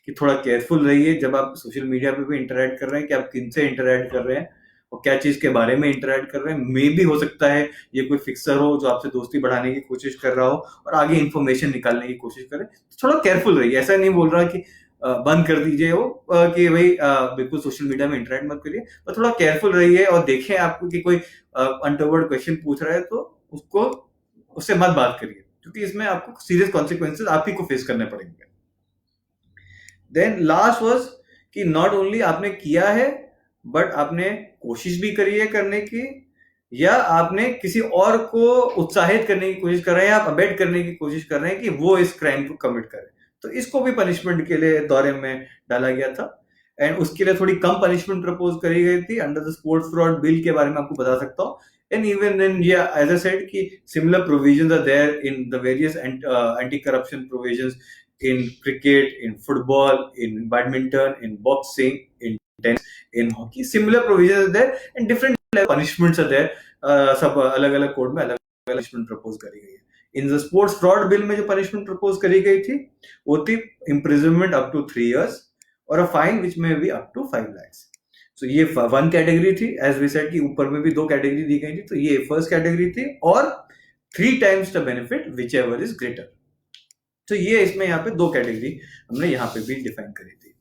A: कि थोड़ा केयरफुल रहिए जब आप सोशल मीडिया पे भी इंटरेक्ट कर रहे हैं कि आप किन से इंटरेक्ट कर रहे हैं और क्या चीज के बारे में इंटरेक्ट कर रहे हैं। मे भी हो सकता है ये कोई फिक्सर हो जो आपसे दोस्ती बढ़ाने की कोशिश कर रहा हो और आगे इन्फॉर्मेशन निकालने की कोशिश करे, तो थोड़ा केयरफुल रहिए। ऐसा नहीं बोल रहा कि बंद कर दीजिए वो कि भाई बिल्कुल सोशल मीडिया में इंटरेक्ट मत करिए, पर थोड़ा केयरफुल रहिए और देखें आपको कि कोई अनटवर्ड क्वेश्चन पूछ रहा है तो उससे मत बात करिए, क्योंकि इसमें आपको सीरियस कॉन्सिक्वेंसेस आप ही को फेस करने पड़ेंगे। देन लास्ट वाज कि नॉट ओनली आपने किया है बट आपने कोशिश भी करी है करने की, या आपने किसी और को उत्साहित करने की कोशिश कर रहे हैं, आप अबेट करने की कोशिश कर रहे हैं कि वो इस क्राइम को कमिट करे, तो इसको भी पनिशमेंट के लिए दौरे में डाला गया था। एंड उसके लिए थोड़ी कम पनिशमेंट प्रपोज करी गई थी under the sports fraud bill के बारे में आपको बता सकता हूँ। And even then as I said कि similar provisions are there in the various anti corruption provisions in cricket, in football, in badminton, in boxing, in tennis, in hockey. Similar provisions are there and different punishments are there. सब अलग अलग code में अलग अलग punishment propose करी गई है। इन the sports fraud bill में जो पनिशमेंट प्रपोज करी गई थी वो थी इम्प्रिजनमेंट अप टू 3 years और अ फाइन विच में बी अप टू 5 lakhs। सो ये वन कैटेगरी थी, एज वी सेड कि ऊपर में भी 2 कैटेगरी दी गई थी, तो ये फर्स्ट कैटेगरी थी और 3 times the benefit which ever is greater. तो ये इसमें यहाँ पे 2 कैटेगरी हमने यहाँ पे भी डिफाइन करी थी।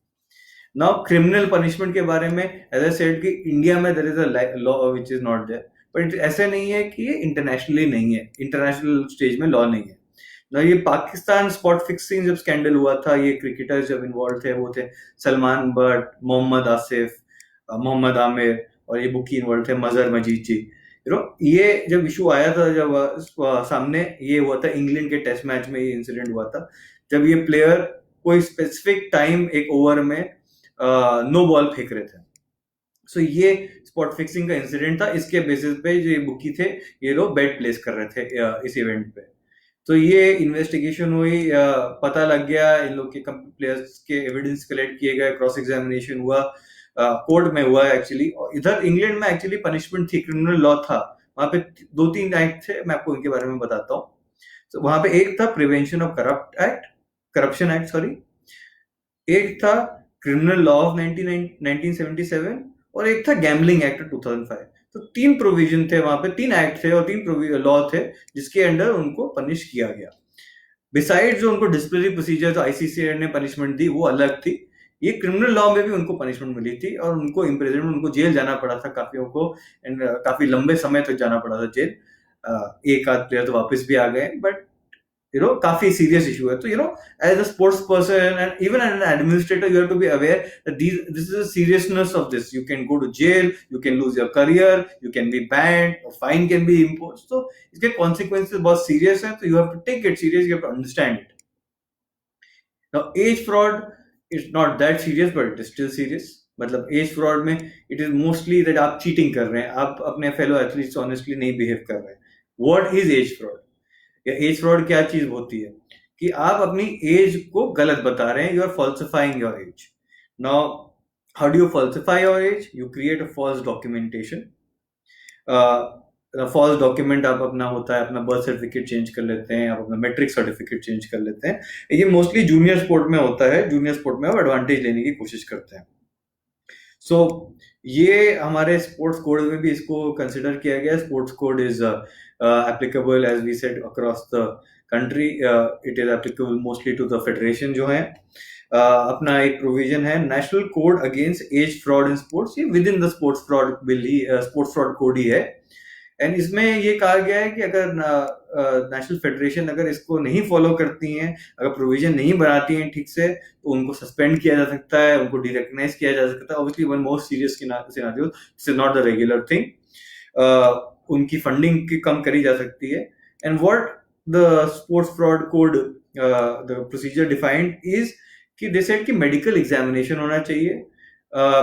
A: नाउ क्रिमिनल पनिशमेंट के बारे में एज आई सेड कि इंडिया में there is a law which is not there, but ऐसे नहीं है कि ये इंटरनेशनली नहीं है, इंटरनेशनल स्टेज में लॉ नहीं है ना। ये पाकिस्तान स्पॉट फिक्सिंग जब स्कैंडल हुआ था, ये क्रिकेटर्स जब इन्वॉल्व थे, वो थे सलमान बट, मोहम्मद आसिफ, मोहम्मद आमिर और ये बुकी इन्वॉल्व थे मजहर मजीद जी। ये जब इशू आया था, जब सामने ये हुआ था इंग्लैंड के टेस्ट मैच में, ये इंसिडेंट हुआ था जब ये प्लेयर कोई स्पेसिफिक टाइम एक ओवर में नो बॉल फेंक रहे थे। सो ये स्पॉट फिक्सिंग का इंसिडेंट था। इसके बेसिस पे जो ये बुकी थे ये लोग बेट प्लेस कर रहे थे इस इवेंट पे। तो ये इन्वेस्टिगेशन हुई, पता लग गया, इन लोग के प्लेयर्स के एविडेंस कलेक्ट किए गए, क्रॉस एग्जामिनेशन हुआ, कोर्ट में हुआ एक्चुअली। इधर इंग्लैंड में एक्चुअली पनिशमेंट थी, क्रिमिनल लॉ था, वहां पे 2-3 एक्ट थे, मैं आपको इनके बारे में बताता हूँ। तो वहां पे एक था prevention of corruption act sorry, एक था क्रिमिनल लॉ ऑफ 1977 और एक था गैम्बलिंग एक्ट 2005। तो 3 प्रोविजन थे वहां पे, 3 एक्ट थे और 3 लॉ थे जिसके अंडर उनको पनिश किया गया। बिसाइड जो उनको डिसिप्लिनरी प्रोसीजर जो आईसीसी ने पनिशमेंट दी वो अलग थी, ये क्रिमिनल लॉ में भी उनको पनिशमेंट मिली थी और उनको इम्प्रिजनमेंट, उनको जेल जाना पड़ा था काफियों को, एंड काफी लंबे समय तक जाना पड़ा था जेल। एक आध प्लेयर तो वापस भी आ गए, बट काफी सीरियस इशू है। तो as a sports person and even an administrator you have to be aware that this is the seriousness of this. You can go to jail, you can lose your career, you can be banned, fine can be impose. तो इसके consequences बहुत serious है, तो you have to take it serious, you have to understand it. Now age fraud it's not that serious but it is still serious. मतलब age fraud में it is mostly that आप cheating कर रहे हैं, आप अपने फेलो एथलीट्स ऑनेस्टली नहीं behave कर रहे हैं। What is age fraud? या एज फ्रॉड क्या चीज होती है कि आप अपनी एज को गलत बता रहे हैं, you are falsifying your age. Now how do you falsify your age? You create a false documentation. False document आप अपना होता है, अपना बर्थ सर्टिफिकेट चेंज कर लेते हैं, आप अपना मैट्रिक सर्टिफिकेट चेंज कर लेते हैं। ये मोस्टली जूनियर स्पोर्ट में होता है, जूनियर स्पोर्ट में आप एडवांटेज लेने की कोशिश करते हैं। सो ये हमारे स्पोर्ट्स कोड में भी इसको कंसिडर किया गया। Sports code is applicable as we said across the country. It is applicable mostly to the federation जो है। अपना एक प्रोविजन है national code against age fraud in sports, ये within the sports fraud bill ही, sports fraud code ही है। And इसमें ये कहा गया है कि अगर नेशनल फेडरेशन अगर इसको नहीं फॉलो करती हैं, अगर प्रोविजन नहीं बनाती हैं ठीक से, तो उनको सस्पेंड किया जा सकता है, उनको डिरेकग्नाइज किया जा सकता है। Obviously one most serious scenario, this is not the regular thing. उनकी फंडिंग की कम करी जा सकती है। And what the sports fraud code the procedure defined is कि दे सेड कि मेडिकल एग्जामिनेशन होना चाहिए।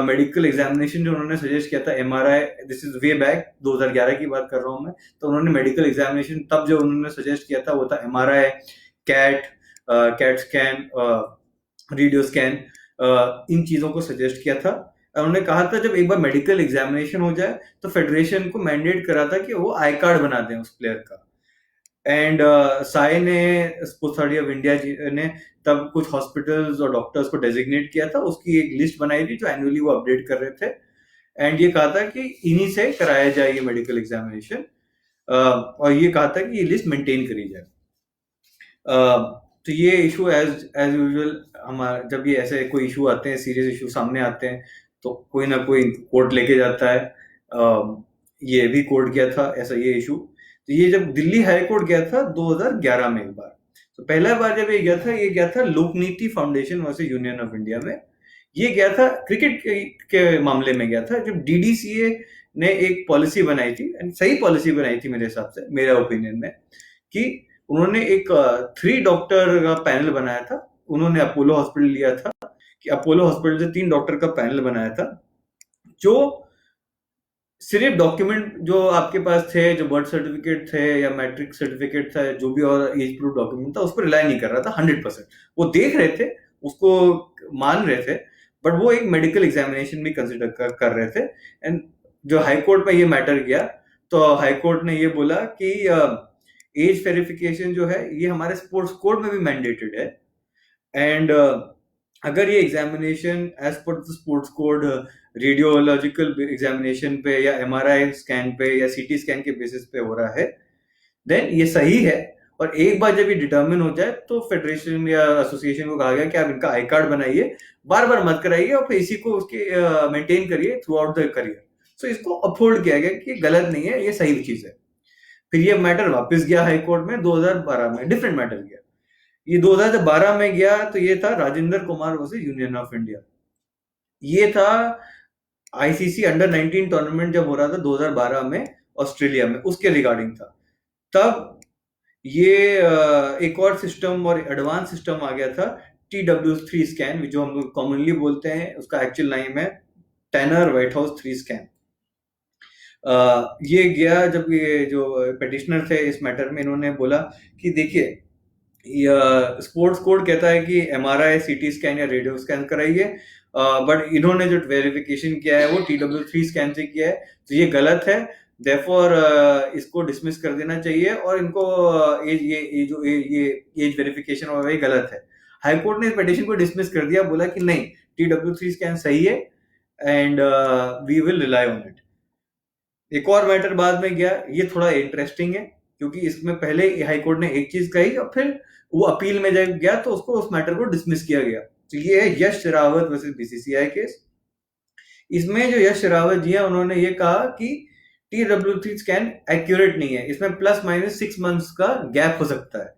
A: मेडिकल एग्जामिनेशन जो उन्होंने सजेस्ट किया था, MRI, this is way back 2011 की बात कर रहा हूँ मैं, तो उन्होंने मेडिकल एग्जामिनेशन तब जो उन्होंने सजेस्ट किया था वो था MRI, CAT scan, radio scan, इन चीजों को सजेस्ट किया था। उन्होंने कहा था जब एक बार मेडिकल एग्जामिनेशन हो जाए तो फेडरेशन को मैंडेट करा था कि वो आई कार्ड बना दें उस प्लेयर का। एंड साई ने, स्पोर्ट्स अथॉरिटी ऑफ इंडिया जी ने तब कुछ हॉस्पिटल्स और डॉक्टर्स को डेजिग्नेट किया था, उसकी एक लिस्ट बनाई थी जो एनुअली वो अपडेट कर रहे थे। एंड ये कहा था कि इन्हीं से कराया जाए ये मेडिकल एग्जामिनेशन, और ये कहा था कि ये लिस्ट मेंटेन करी जाए। तो ये इशू एज एज यूजुअल हमारा, जब ये ऐसे कोई इशू आते हैं, सीरियस इशू सामने आते हैं, तो कोई ना कोई कोर्ट लेके जाता है। ये भी कोर्ट गया था ऐसा ये इशू। तो ये जब दिल्ली हाई कोर्ट गया था 2011 में एक बार, तो पहला बार जब ये गया था Lokniti Foundation versus Union of India में। ये गया था क्रिकेट के मामले में गया था, जब डीडीसीए ने एक पॉलिसी बनाई थी, सही पॉलिसी बनाई थी मेरे हिसाब से, मेरे ओपिनियन में, कि उन्होंने एक 3 डॉक्टर का पैनल बनाया था। उन्होंने अपोलो हॉस्पिटल लिया था कि अपोलो हॉस्पिटल से 3 डॉक्टर का पैनल बनाया था, जो सिर्फ डॉक्यूमेंट जो आपके पास थे, जो बर्थ सर्टिफिकेट थे या मैट्रिक सर्टिफिकेट था, जो भी और एज प्रूफ डॉक्यूमेंट था, उस पर रिलाई नहीं कर रहा था 100%। वो देख रहे थे, उसको मान रहे थे, बट वो एक मेडिकल एग्जामिनेशन भी कंसिडर कर रहे थे। एंड जो हाई कोर्ट में ये मैटर गया, तो हाई कोर्ट ने ये बोला कि एज वेरिफिकेशन जो है ये हमारे स्पोर्ट्स कोड में भी मैंडेटेड है। एंड अगर ये examination as per the sports code radiological examination पे या एमआरआई स्कैन पे या सीटी स्कैन के बेसिस पे हो रहा है, देन ये सही है। और एक बार जब ये डिटर्मिन हो जाए तो फेडरेशन या एसोसिएशन को कहा गया कि आप इनका आई कार्ड बनाइए, बार बार मत कराइए, और फिर इसी को उसके मेंटेन करिए थ्रू आउट द करियर। सो इसको अपहोल्ड किया गया कि गलत नहीं है, ये सही चीज है। फिर ये मैटर वापस गया हाई कोर्ट में 2012 में, डिफरेंट मैटर गया। ये 2012 में गया तो ये था Rajendra Kumar versus Union of India. ये था आईसीसी अंडर 19 टूर्नामेंट जब हो रहा था 2012 में ऑस्ट्रेलिया में, उसके रिगार्डिंग था। तब ये एक और सिस्टम और एडवांस सिस्टम आ गया था, TW3 स्कैन, जो हम कॉमनली बोलते हैं, उसका एक्चुअल नाम है टैनर व्हाइट हाउस 3 स्कैन। ये गया जब ये जो पेटिशनर थे इस मैटर में, इन्होंने बोला कि देखिए स्पोर्ट्स कोड कहता है कि एमआरआई, सीटी स्कैन या रेडियो स्कैन कराइए, बट इन्होंने जो वेरिफिकेशन किया है वो TW3 स्कैन से किया है, तो ये गलत है। देयरफॉर इसको डिसमिस कर देना चाहिए, और इनको ये जो ये एज वेरिफिकेशन हो ये गलत है। हाई कोर्ट ने इस पिटीशन को डिसमिस कर दिया, बोला कि नहीं, TW3 स्कैन सही है and we will rely on it. एक और मैटर बाद में गया, ये थोड़ा इंटरेस्टिंग है, क्योंकि इसमें पहले हाई कोर्ट ने एक चीज कही और फिर वो अपील में जब गया तो उसको, उस मैटर को डिसमिस किया गया। तो ये है यश शेरावत वर्सेस बीसीसीआई केस। इसमें जो यश शेरावत जी है, उन्होंने ये कहा कि TW3 स्कैन एक्यूरेट नहीं है, इसमें प्लस माइनस 6 मंथ्स का गैप हो सकता है।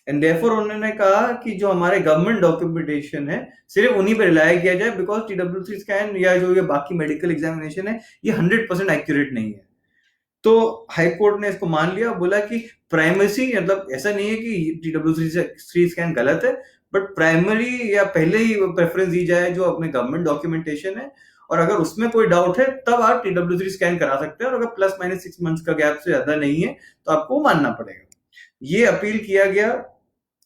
A: एंड देयरफॉर उन्होंने कहा कि जो हमारे गवर्नमेंट डॉक्यूमेंटेशन है सिर्फ उन्हीं पर रिलाई किया जाए, बिकॉज TW3 स्कैन या जो ये बाकी मेडिकल एग्जामिनेशन है ये 100% एक्यूरेट नहीं है। तो हाई कोर्ट ने इसको मान लिया, बोला कि प्राइमेसी, मतलब ऐसा नहीं है कि TW3 स्कैन गलत है, बट प्राइमरी या पहले ही प्रेफरेंस दी जाए जो अपने गवर्नमेंट डॉक्यूमेंटेशन है, और अगर उसमें कोई डाउट है तब आप TW3 स्कैन करा सकते हैं, और अगर प्लस माइनस 6 मंथ्स का गैप से ज्यादा नहीं है तो आपको मानना पड़ेगा। ये अपील किया गया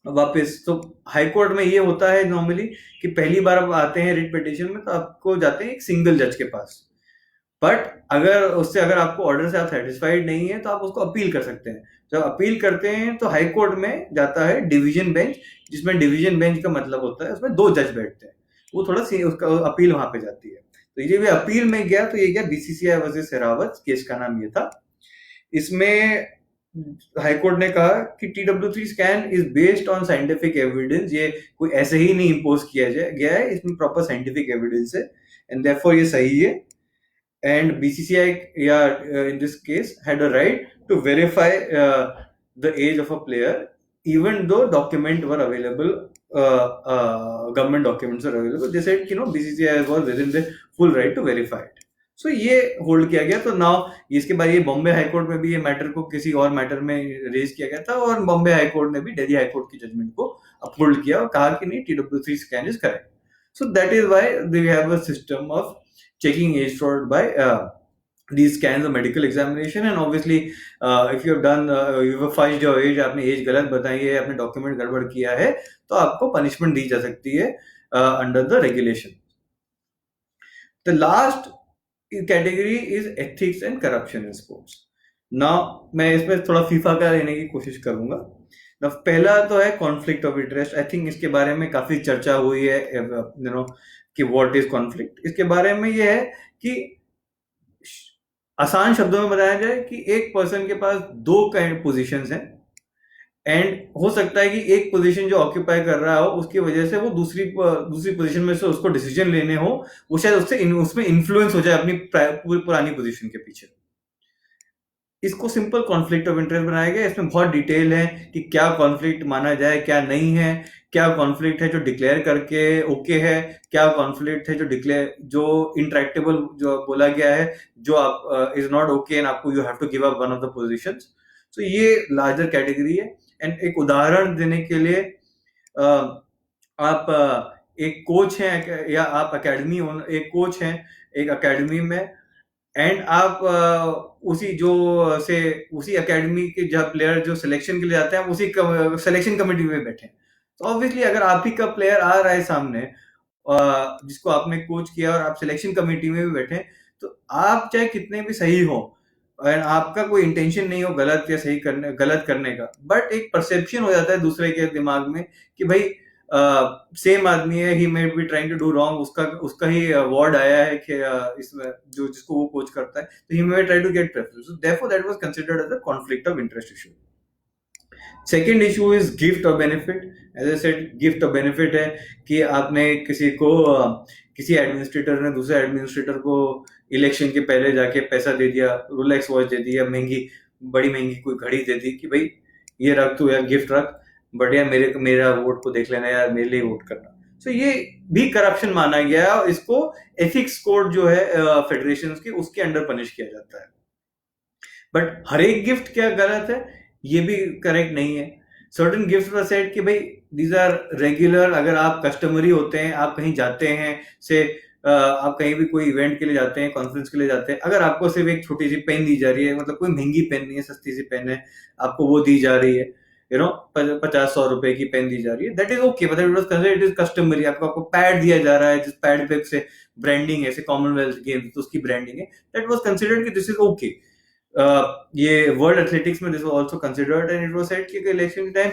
A: वापस। तो हाई कोर्ट में ये होता है नॉर्मली कि पहली बार आप आते हैं रिट पिटीशन में तो आपको जाते हैं एक सिंगल जज के पास, बट अगर आपको ऑर्डर से आप सेटिस्फाइड नहीं है तो आप उसको अपील कर सकते हैं। जब अपील करते हैं तो हाई कोर्ट में जाता है डिवीजन बेंच, जिसमें डिवीजन बेंच का मतलब होता है उसमें 2 जज बैठते हैं, वो थोड़ा सी उसका अपील वहां पे जाती है। तो ये भी अपील में गया, तो ये गया बीसीसीआई वर्सेस शेरावत, केस का नाम ये था। इसमें हाईकोर्ट ने कहा कि TW3 scan is based on scientific evidence, ये कोई ऐसे ही नहीं इम्पोज किया गया है, इसमें प्रॉपर साइंटिफिक एविडेंस है, एंड देयरफॉर ये सही है। And BCCI, yeah, in this case, had a right to verify the age of a player, even though documents were available, government documents are available. They said, BCCI was within the full right to verify it. So ये hold किया गया। तो now इसके बाद ये Bombay high court में भी ये मैटर को किसी और मैटर में रेज किया गया था, और बॉम्बे हाई कोर्ट ने भी दिल्ली हाई कोर्ट की जजमेंट को अपहोल्ड किया और कहा कि नहीं, TW3 scan is correct. So that is why we have a system of checking age fraud by these scans of medical examination, and obviously if you have done you have fudged your age, आपने as गलत बताई है, आपने document गड़बड़ किया है, तो आपको पनिशमेंट दी जा सकती है under the regulation. The last category is ethics and corruption in sports. Now मैं इसमें थोड़ा फीफा का लेने की कोशिश करूंगा। पहला तो है conflict of interest. I think इसके बारे में काफी चर्चा हुई है, कि व्हाट इज कॉन्फ्लिक्ट। इसके बारे में ये है कि आसान शब्दों में बताया जाए कि एक पर्सन के पास 2 काइंड पोजीशंस हैं, एंड हो सकता है कि एक पोजीशन जो ऑक्यूपाई कर रहा हो उसकी वजह से वो दूसरी पोजीशन में से उसको डिसीजन लेने हो, वो शायद उसमें इन्फ्लुएंस हो जाए अपनी पुरानी पोजीशन के पीछे। इसको सिंपल कॉन्फ्लिक्ट ऑफ इंटरेस्ट बनाया गया। इसमें बहुत डिटेल है कि क्या कॉन्फ्लिक्ट माना जाए, क्या नहीं है, क्या कॉन्फ्लिक्ट है जो डिक्लेयर करके ओके है, क्या कॉन्फ्लिक्ट है जो इंट्रैक्टेबल जो बोला गया है, जो आप इज नॉट ओके एंड आपको you have to give up one of the positions. तो ये लार्जर कैटेगरी है। एंड एक उदाहरण देने के लिए, आप एक कोच हैं या आप अकेडमी एक कोच हैं एक अकेडमी में, एंड आप उसी एकेडमी के जब प्लेयर जो सिलेक्शन के लिए जाते हैं, उसी सिलेक्शन कमेटी में बैठे हैं। तो ऑब्वियसली अगर आप ही का प्लेयर आ रहा है सामने, जिसको आपने कोच किया, और आप सिलेक्शन कमेटी में भी बैठे, तो आप चाहे कितने भी सही हो, एंड आपका कोई इंटेंशन नहीं हो गलत या सही गलत करने का, बट एक परसेप्शन हो जाता है दूसरे के दिमाग में कि भाई सेम आदमी है, he may be trying to do wrong, उसका ही अवार्ड आया है कि इसमें जिसको वो कोच करता है, तो he may try to get preference. So therefore that was considered as a conflict of interest issue. Second issue is gift और benefit. As I said, gift और बेनिफिट है कि आपने किसी एडमिनिस्ट्रेटर ने दूसरे एडमिनिस्ट्रेटर को इलेक्शन के पहले जाके पैसा दे दिया, रोलेक्स वॉच दे दिया, बड़ी महंगी कोई घड़ी दे दी कि भाई ये रख तू यार, गिफ्ट रख, बट यार मेरा वोट को देख लेना यार, मेरे लिए वोट करना। सो ये भी करप्शन माना गया है, और इसको एथिक्स कोड जो है फेडरेशन की, उसके अंडर पनिश किया जाता है। बट हर एक गिफ्ट क्या गलत है, ये भी करेक्ट नहीं है। सर्टेन गिफ्ट वर सेड कि भाई दीज आर रेगुलर, अगर आप कस्टमरी होते हैं, आप कहीं जाते हैं, से आप कहीं भी कोई इवेंट के लिए जाते हैं, कॉन्फ्रेंस के लिए जाते हैं, अगर आपको सिर्फ एक छोटी सी पेन दी जा रही है, मतलब कोई महंगी पेन नहीं है, सस्ती सी पेन है, आपको वो दी जा रही है, 50-100 रुपए की पेन दी जा रही है, दैट इज ओके, मतलब it was considered, it is customary. आपको पैड दिया जा रहा है, जिस पैड पे से ब्रांडिंग है, जैसे कॉमनवेल्थ गेम्स तो उसकी ब्रांडिंग है, दैट वाज कंसीडर्ड कि दिस इज ओके। ये वर्ल्ड एथलेटिक्स में this was also considered, and it was said कि इलेक्शन टाइम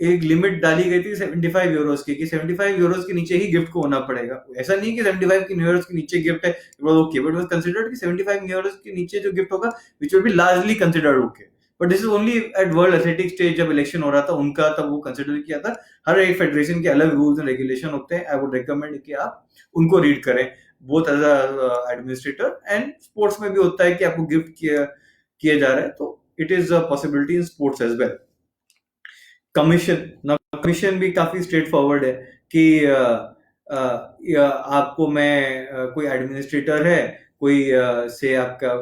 A: एक लिमिट डाली गई थी 75 यूरोस की, कि 75 यूरोस के नीचे ही गिफ्ट को होना पड़ेगा। ऐसा नहीं कि 75 यूरोस के नीचे गिफ्ट है, it was okay, but it was considered कि 75 यूरोस के नीचे जो गिफ्ट होगा, which will be largely considered okay. But this is only at World Athletics stage, जब इलेक्शन हो रहा था उनका, तब वो कंसीडर किया था। हर एक फेडरेशन के अलग रूल्स एंड रेगुलेशन होते हैं। आई वुड रिकमेंड कि आप उनको रीड करें, both as administrator, and sports में भी होता है कि आपको गिफ्ट किया जा रहा है, तो it is a possibility in sports as well. Commission भी काफी स्ट्रेट फॉरवर्ड है कि आपको कोई एडमिनिस्ट्रेटर है, कोई से आपका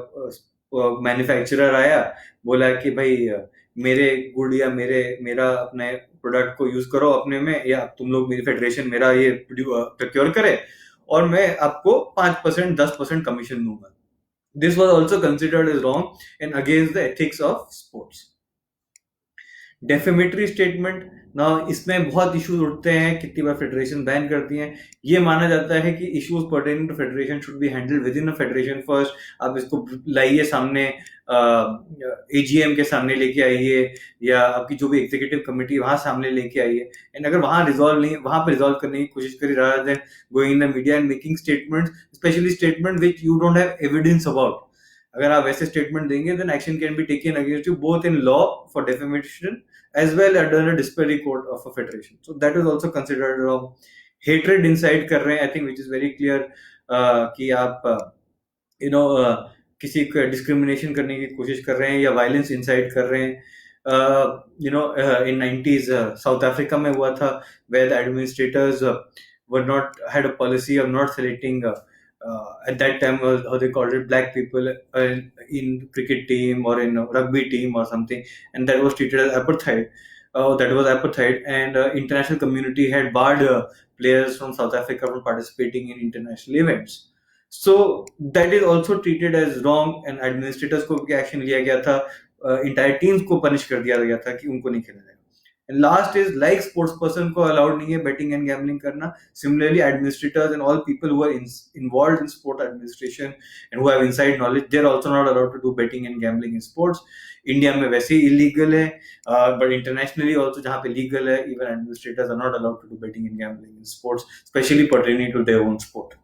A: मैन्युफैक्चरर आया, बोला कि भाई मेरे गुड या मेरा अपने प्रोडक्ट को यूज करो अपने में, या तुम लोग मेरी फेडरेशन मेरा ये प्रोक्योर करे, और मैं आपको 5% 10% कमीशन दूंगा। This was also considered as wrong and against the ethics of sports. Defamatory statement ना, इसमें बहुत इश्यूज उठते हैं, कितनी बार फेडरेशन बैन करती हैं। ये माना जाता है कि issues pertaining to federation should be handled within a federation first. आप इसको लाइए सामने, एजीएम के सामने लेके आइए, या आपकी जो भी एग्जीक्यूटिव कमेटी वहां सामने लेके आइए। एंड अगर वहां रिजॉल्व नहीं, वहां पे रिजॉल्व करने की कोशिश करी rather than going in the media and making statements, especially statement which you don't have evidence about, अगर आप वैसे स्टेटमेंट देंगे then action can be taken against you both in law for defamation as well as under a disciplinary code of a federation. So that is also considered wrong. Hatred incite कर रहे हैं, I think which is very clear, कि आप you no किसी को discrimination करने की कोशिश कर रहे हैं या वायलेंस इंसाइट कर रहे हैं। You know in 90s south Africa में हुआ था, where the administrators were not had a policy of not selecting at that time how they called it black people in cricket team or in rugby team or something, and that was treated as apartheid. That was apartheid, and international community had barred players from South Africa from participating in international events. So that is also treated as wrong, and administrators को भी action लिया गया था, entire teams को punish कर दिया गया था कि उनको नहीं खेला जाएगा। And last is like sports person को allowed नहीं है betting and gambling करना. Similarly, administrators and all people who are involved in sport administration and who have inside knowledge, they're also not allowed to do betting and gambling in sports. India में वैसे ही illegal है, but internationally also जहाँ पे legal है, even administrators are not allowed to do betting and gambling in sports, especially pertaining to their own sport.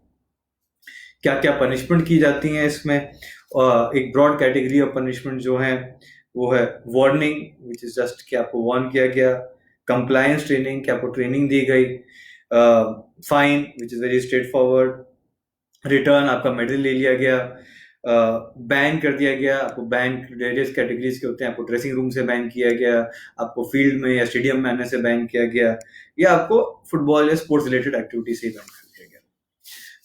A: क्या क्या punishment की जाती हैं इसमें? एक ब्रॉड कैटेगरी ऑफ पनिशमेंट जो है वो है वार्निंग, विच इज जस्ट कि आपको वार्न किया गया, कंप्लायंस ट्रेनिंग कि आपको ट्रेनिंग दी गई, fine which is very straight forward, return आपका मेडल ले लिया गया, बैन कर दिया गया आपको, बैन वेरियस कैटेगरीज के होते हैं, आपको ड्रेसिंग रूम से बैन किया गया, आपको फील्ड में या स्टेडियम में आने से बैन किया गया, या आपको फुटबॉल या स्पोर्ट्स रिलेटेड एक्टिविटी से बैन कर दिया गया।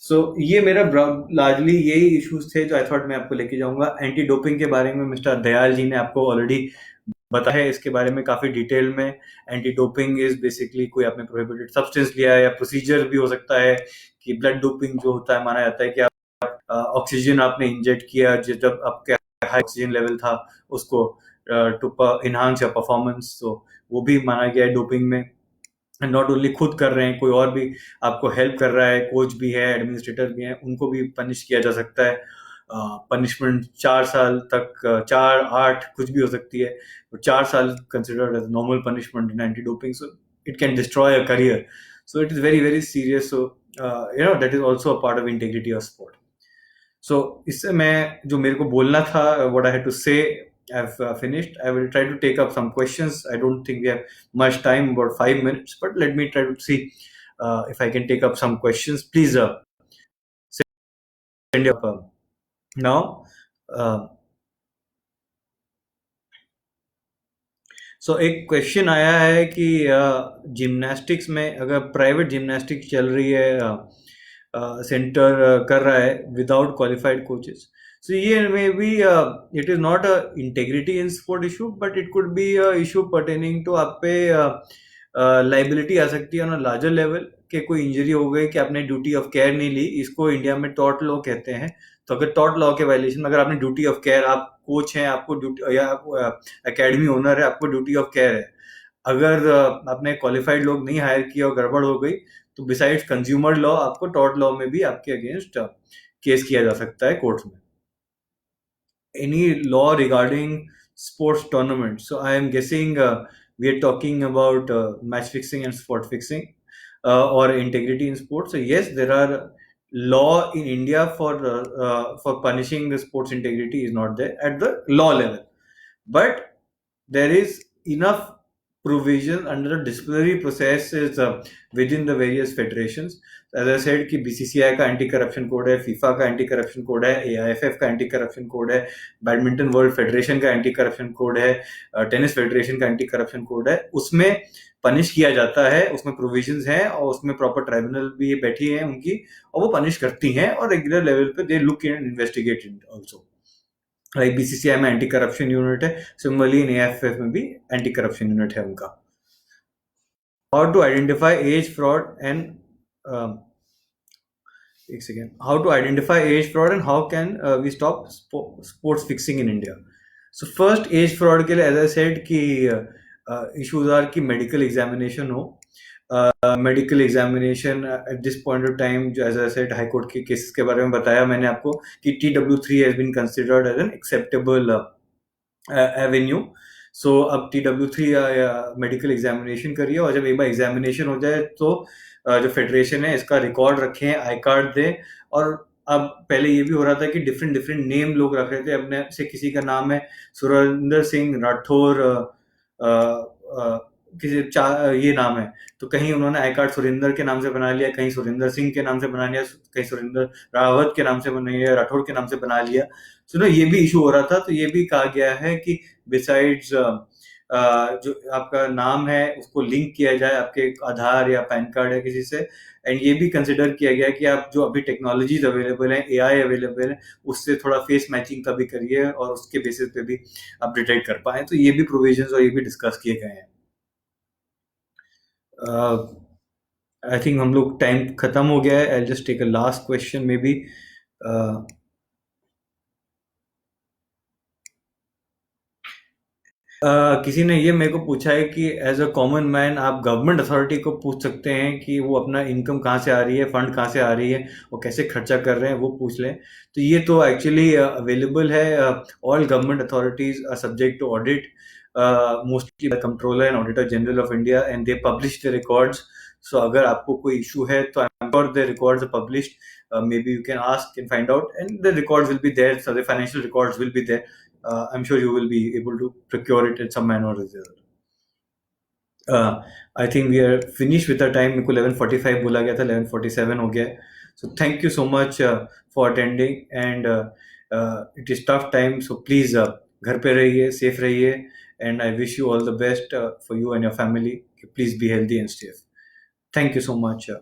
A: सो ये मेरा लार्जली यही इश्यूज थे जो आई थॉट मैं आपको लेके जाऊंगा। एंटी डोपिंग के बारे में मिस्टर दयाल जी ने आपको ऑलरेडी बताया है इसके बारे में काफी डिटेल में। एंटी डोपिंग इज बेसिकली कोई आपने प्रोहिबिटेड सब्सटेंस लिया है, या प्रोसीजर भी हो सकता है कि ब्लड डोपिंग जो होता है, माना जाता है कि आप ऑक्सीजन आपने इंजेक्ट किया जब आपका हाई ऑक्सीजन लेवल था उसको टू इनहांस या परफॉर्मेंस, तो वो भी माना गया है डोपिंग में। नॉट ओनली खुद कर रहे हैं, कोई और भी आपको हेल्प कर रहा है, कोच भी है, एडमिनिस्ट्रेटर भी है, उनको भी पनिश किया जा सकता है। पनिशमेंट 4 साल तक, 4, 8 कुछ भी हो सकती है, तो 4 साल considered as normal punishment in anti doping, so it can destroy a career, so it is very very serious. So you know that is also a part of integrity of sport. So इससे मैं जो मेरे को बोलना था, what I had to से, I've finished. I will try to take up some questions. I don't think we have much time, about 5 minutes, but let me try to see if I can take up some questions. Please send up now. So एक question आया है कि gymnastics में अगर private gymnastics चल रही है, centre कर रहा है without qualified coaches, so here maybe it is not a integrity in sport issue, but it could be a issue pertaining to आप पे लाइबिलिटी आ सकती है ऑन अ लार्जर लेवल, कि कोई इंजरी हो गई कि आपने ड्यूटी ऑफ केयर नहीं ली, इसको इंडिया में टॉर्ट लॉ कहते हैं। तो अगर टॉर्ट लॉ के वायलेशन में अगर आपने ड्यूटी ऑफ केयर, आप कोच हैं, आपको ड्यूटी, या एकेडमी ओनर है, आपको ड्यूटी ऑफ केयर है, अगर आपने क्वालिफाइड लोग नहीं हायर किया और गड़बड़ हो गई, तो बिसाइड्स कंज्यूमर लॉ आपको टॉर्ट लॉ में भी आपके अगेंस्ट केस किया जा सकता है कोर्ट में। Any law regarding sports tournaments? So I am guessing we are talking about match fixing and sport fixing, or integrity in sports. So yes, there are law in India for punishing the sports integrity is not there at the law level, but there is enough provision under the disciplinary processes within the various federations. As I said कि BCCI का anti corruption code है, FIFA का anti corruption code है, AIFF का anti corruption code है, badminton world federation का anti corruption code है, tennis federation का एंटी करप्शन कोड है, उसमें पनिश किया जाता है, उसमें प्रोविजंस हैं और उसमें प्रॉपर ट्राइब्यूनल भी बैठी है उनकी, और वो पनिश करती हैं और रेगुलर लेवल पे they look and investigate it also. Like BCCI में एंटी करप्शन यूनिट है, सिमिलरली इन AIFF में भी एंटी करप्शन यूनिट है उनका। How to identify age fraud and एक second, how to identify age fraud and how can we stop sports fixing in India? So first age fraud के लिए as I said कि issues are कि medical examination हो, medical examination at this point of time, जो as I said high court के cases के बारे में बताया मैंने आपको कि TW3 has been considered as an acceptable avenue. So अब TW3 मेडिकल एग्जामिनेशन करिए, और जब एक बार एग्जामिनेशन हो जाए तो जो फेडरेशन है इसका रिकॉर्ड रखें, आई कार्ड दें. और अब पहले ये भी हो रहा था कि डिफरेंट डिफरेंट नेम लोग रख रहे थे अपने से. किसी का नाम है सुरेंद्र सिंह राठौर, किसी ये नाम है, तो कहीं उन्होंने आई कार्ड सुरेंद्र के नाम से बना लिया, कहीं सुरेंद्र सिंह के नाम से बना लिया, कहीं सुरेंद्र रावत के नाम से बना लिया, राठौर के नाम से बना लिया. सुनो, ये भी इशू हो रहा था. तो ये भी कहा गया है कि बिसाइड्स जो आपका नाम है उसको लिंक किया जाए आपके आधार या पैन कार्ड या किसी से. एंड ये भी कंसिडर किया गया कि आप जो अभी टेक्नोलॉजीज अवेलेबल है, AI अवेलेबल है, उससे थोड़ा फेस मैचिंग का भी करिए और उसके बेसिस पे भी आप डिटेक्ट कर पाए. तो ये भी प्रोविजंस और ये भी डिस्कस किए गए हैं. आई थिंक हम लोग टाइम खत्म हो गया है. I just take a last question maybe. किसी ने ये मेरे को पूछा है कि एज अ कॉमन मैन आप गवर्नमेंट अथॉरिटी को पूछ सकते हैं कि वो अपना इनकम कहाँ से आ रही है, फंड कहाँ से आ रही है, वो कैसे खर्चा कर रहे हैं, वो पूछ लें. तो ये तो एक्चुअली अवेलेबल है. All government authorities are subject to audit, mostly the Controller and Auditor General of India, and they publish the records. So अगर आपको कोई इशू है तो I am sure the records are published. Maybe you can ask and find out, and the records will be there. So the financial records will be there. I'm sure you will be able to procure it in some manner or the other. I think we are finished with our time. मेरे को 11:45 बोला गया था, 11:47 हो गया. So thank you so much for attending, and it is tough time. So please घर पे रहिए, safe रहिए, and I wish you all the best for you and your family. Please be healthy and safe. Thank you so much.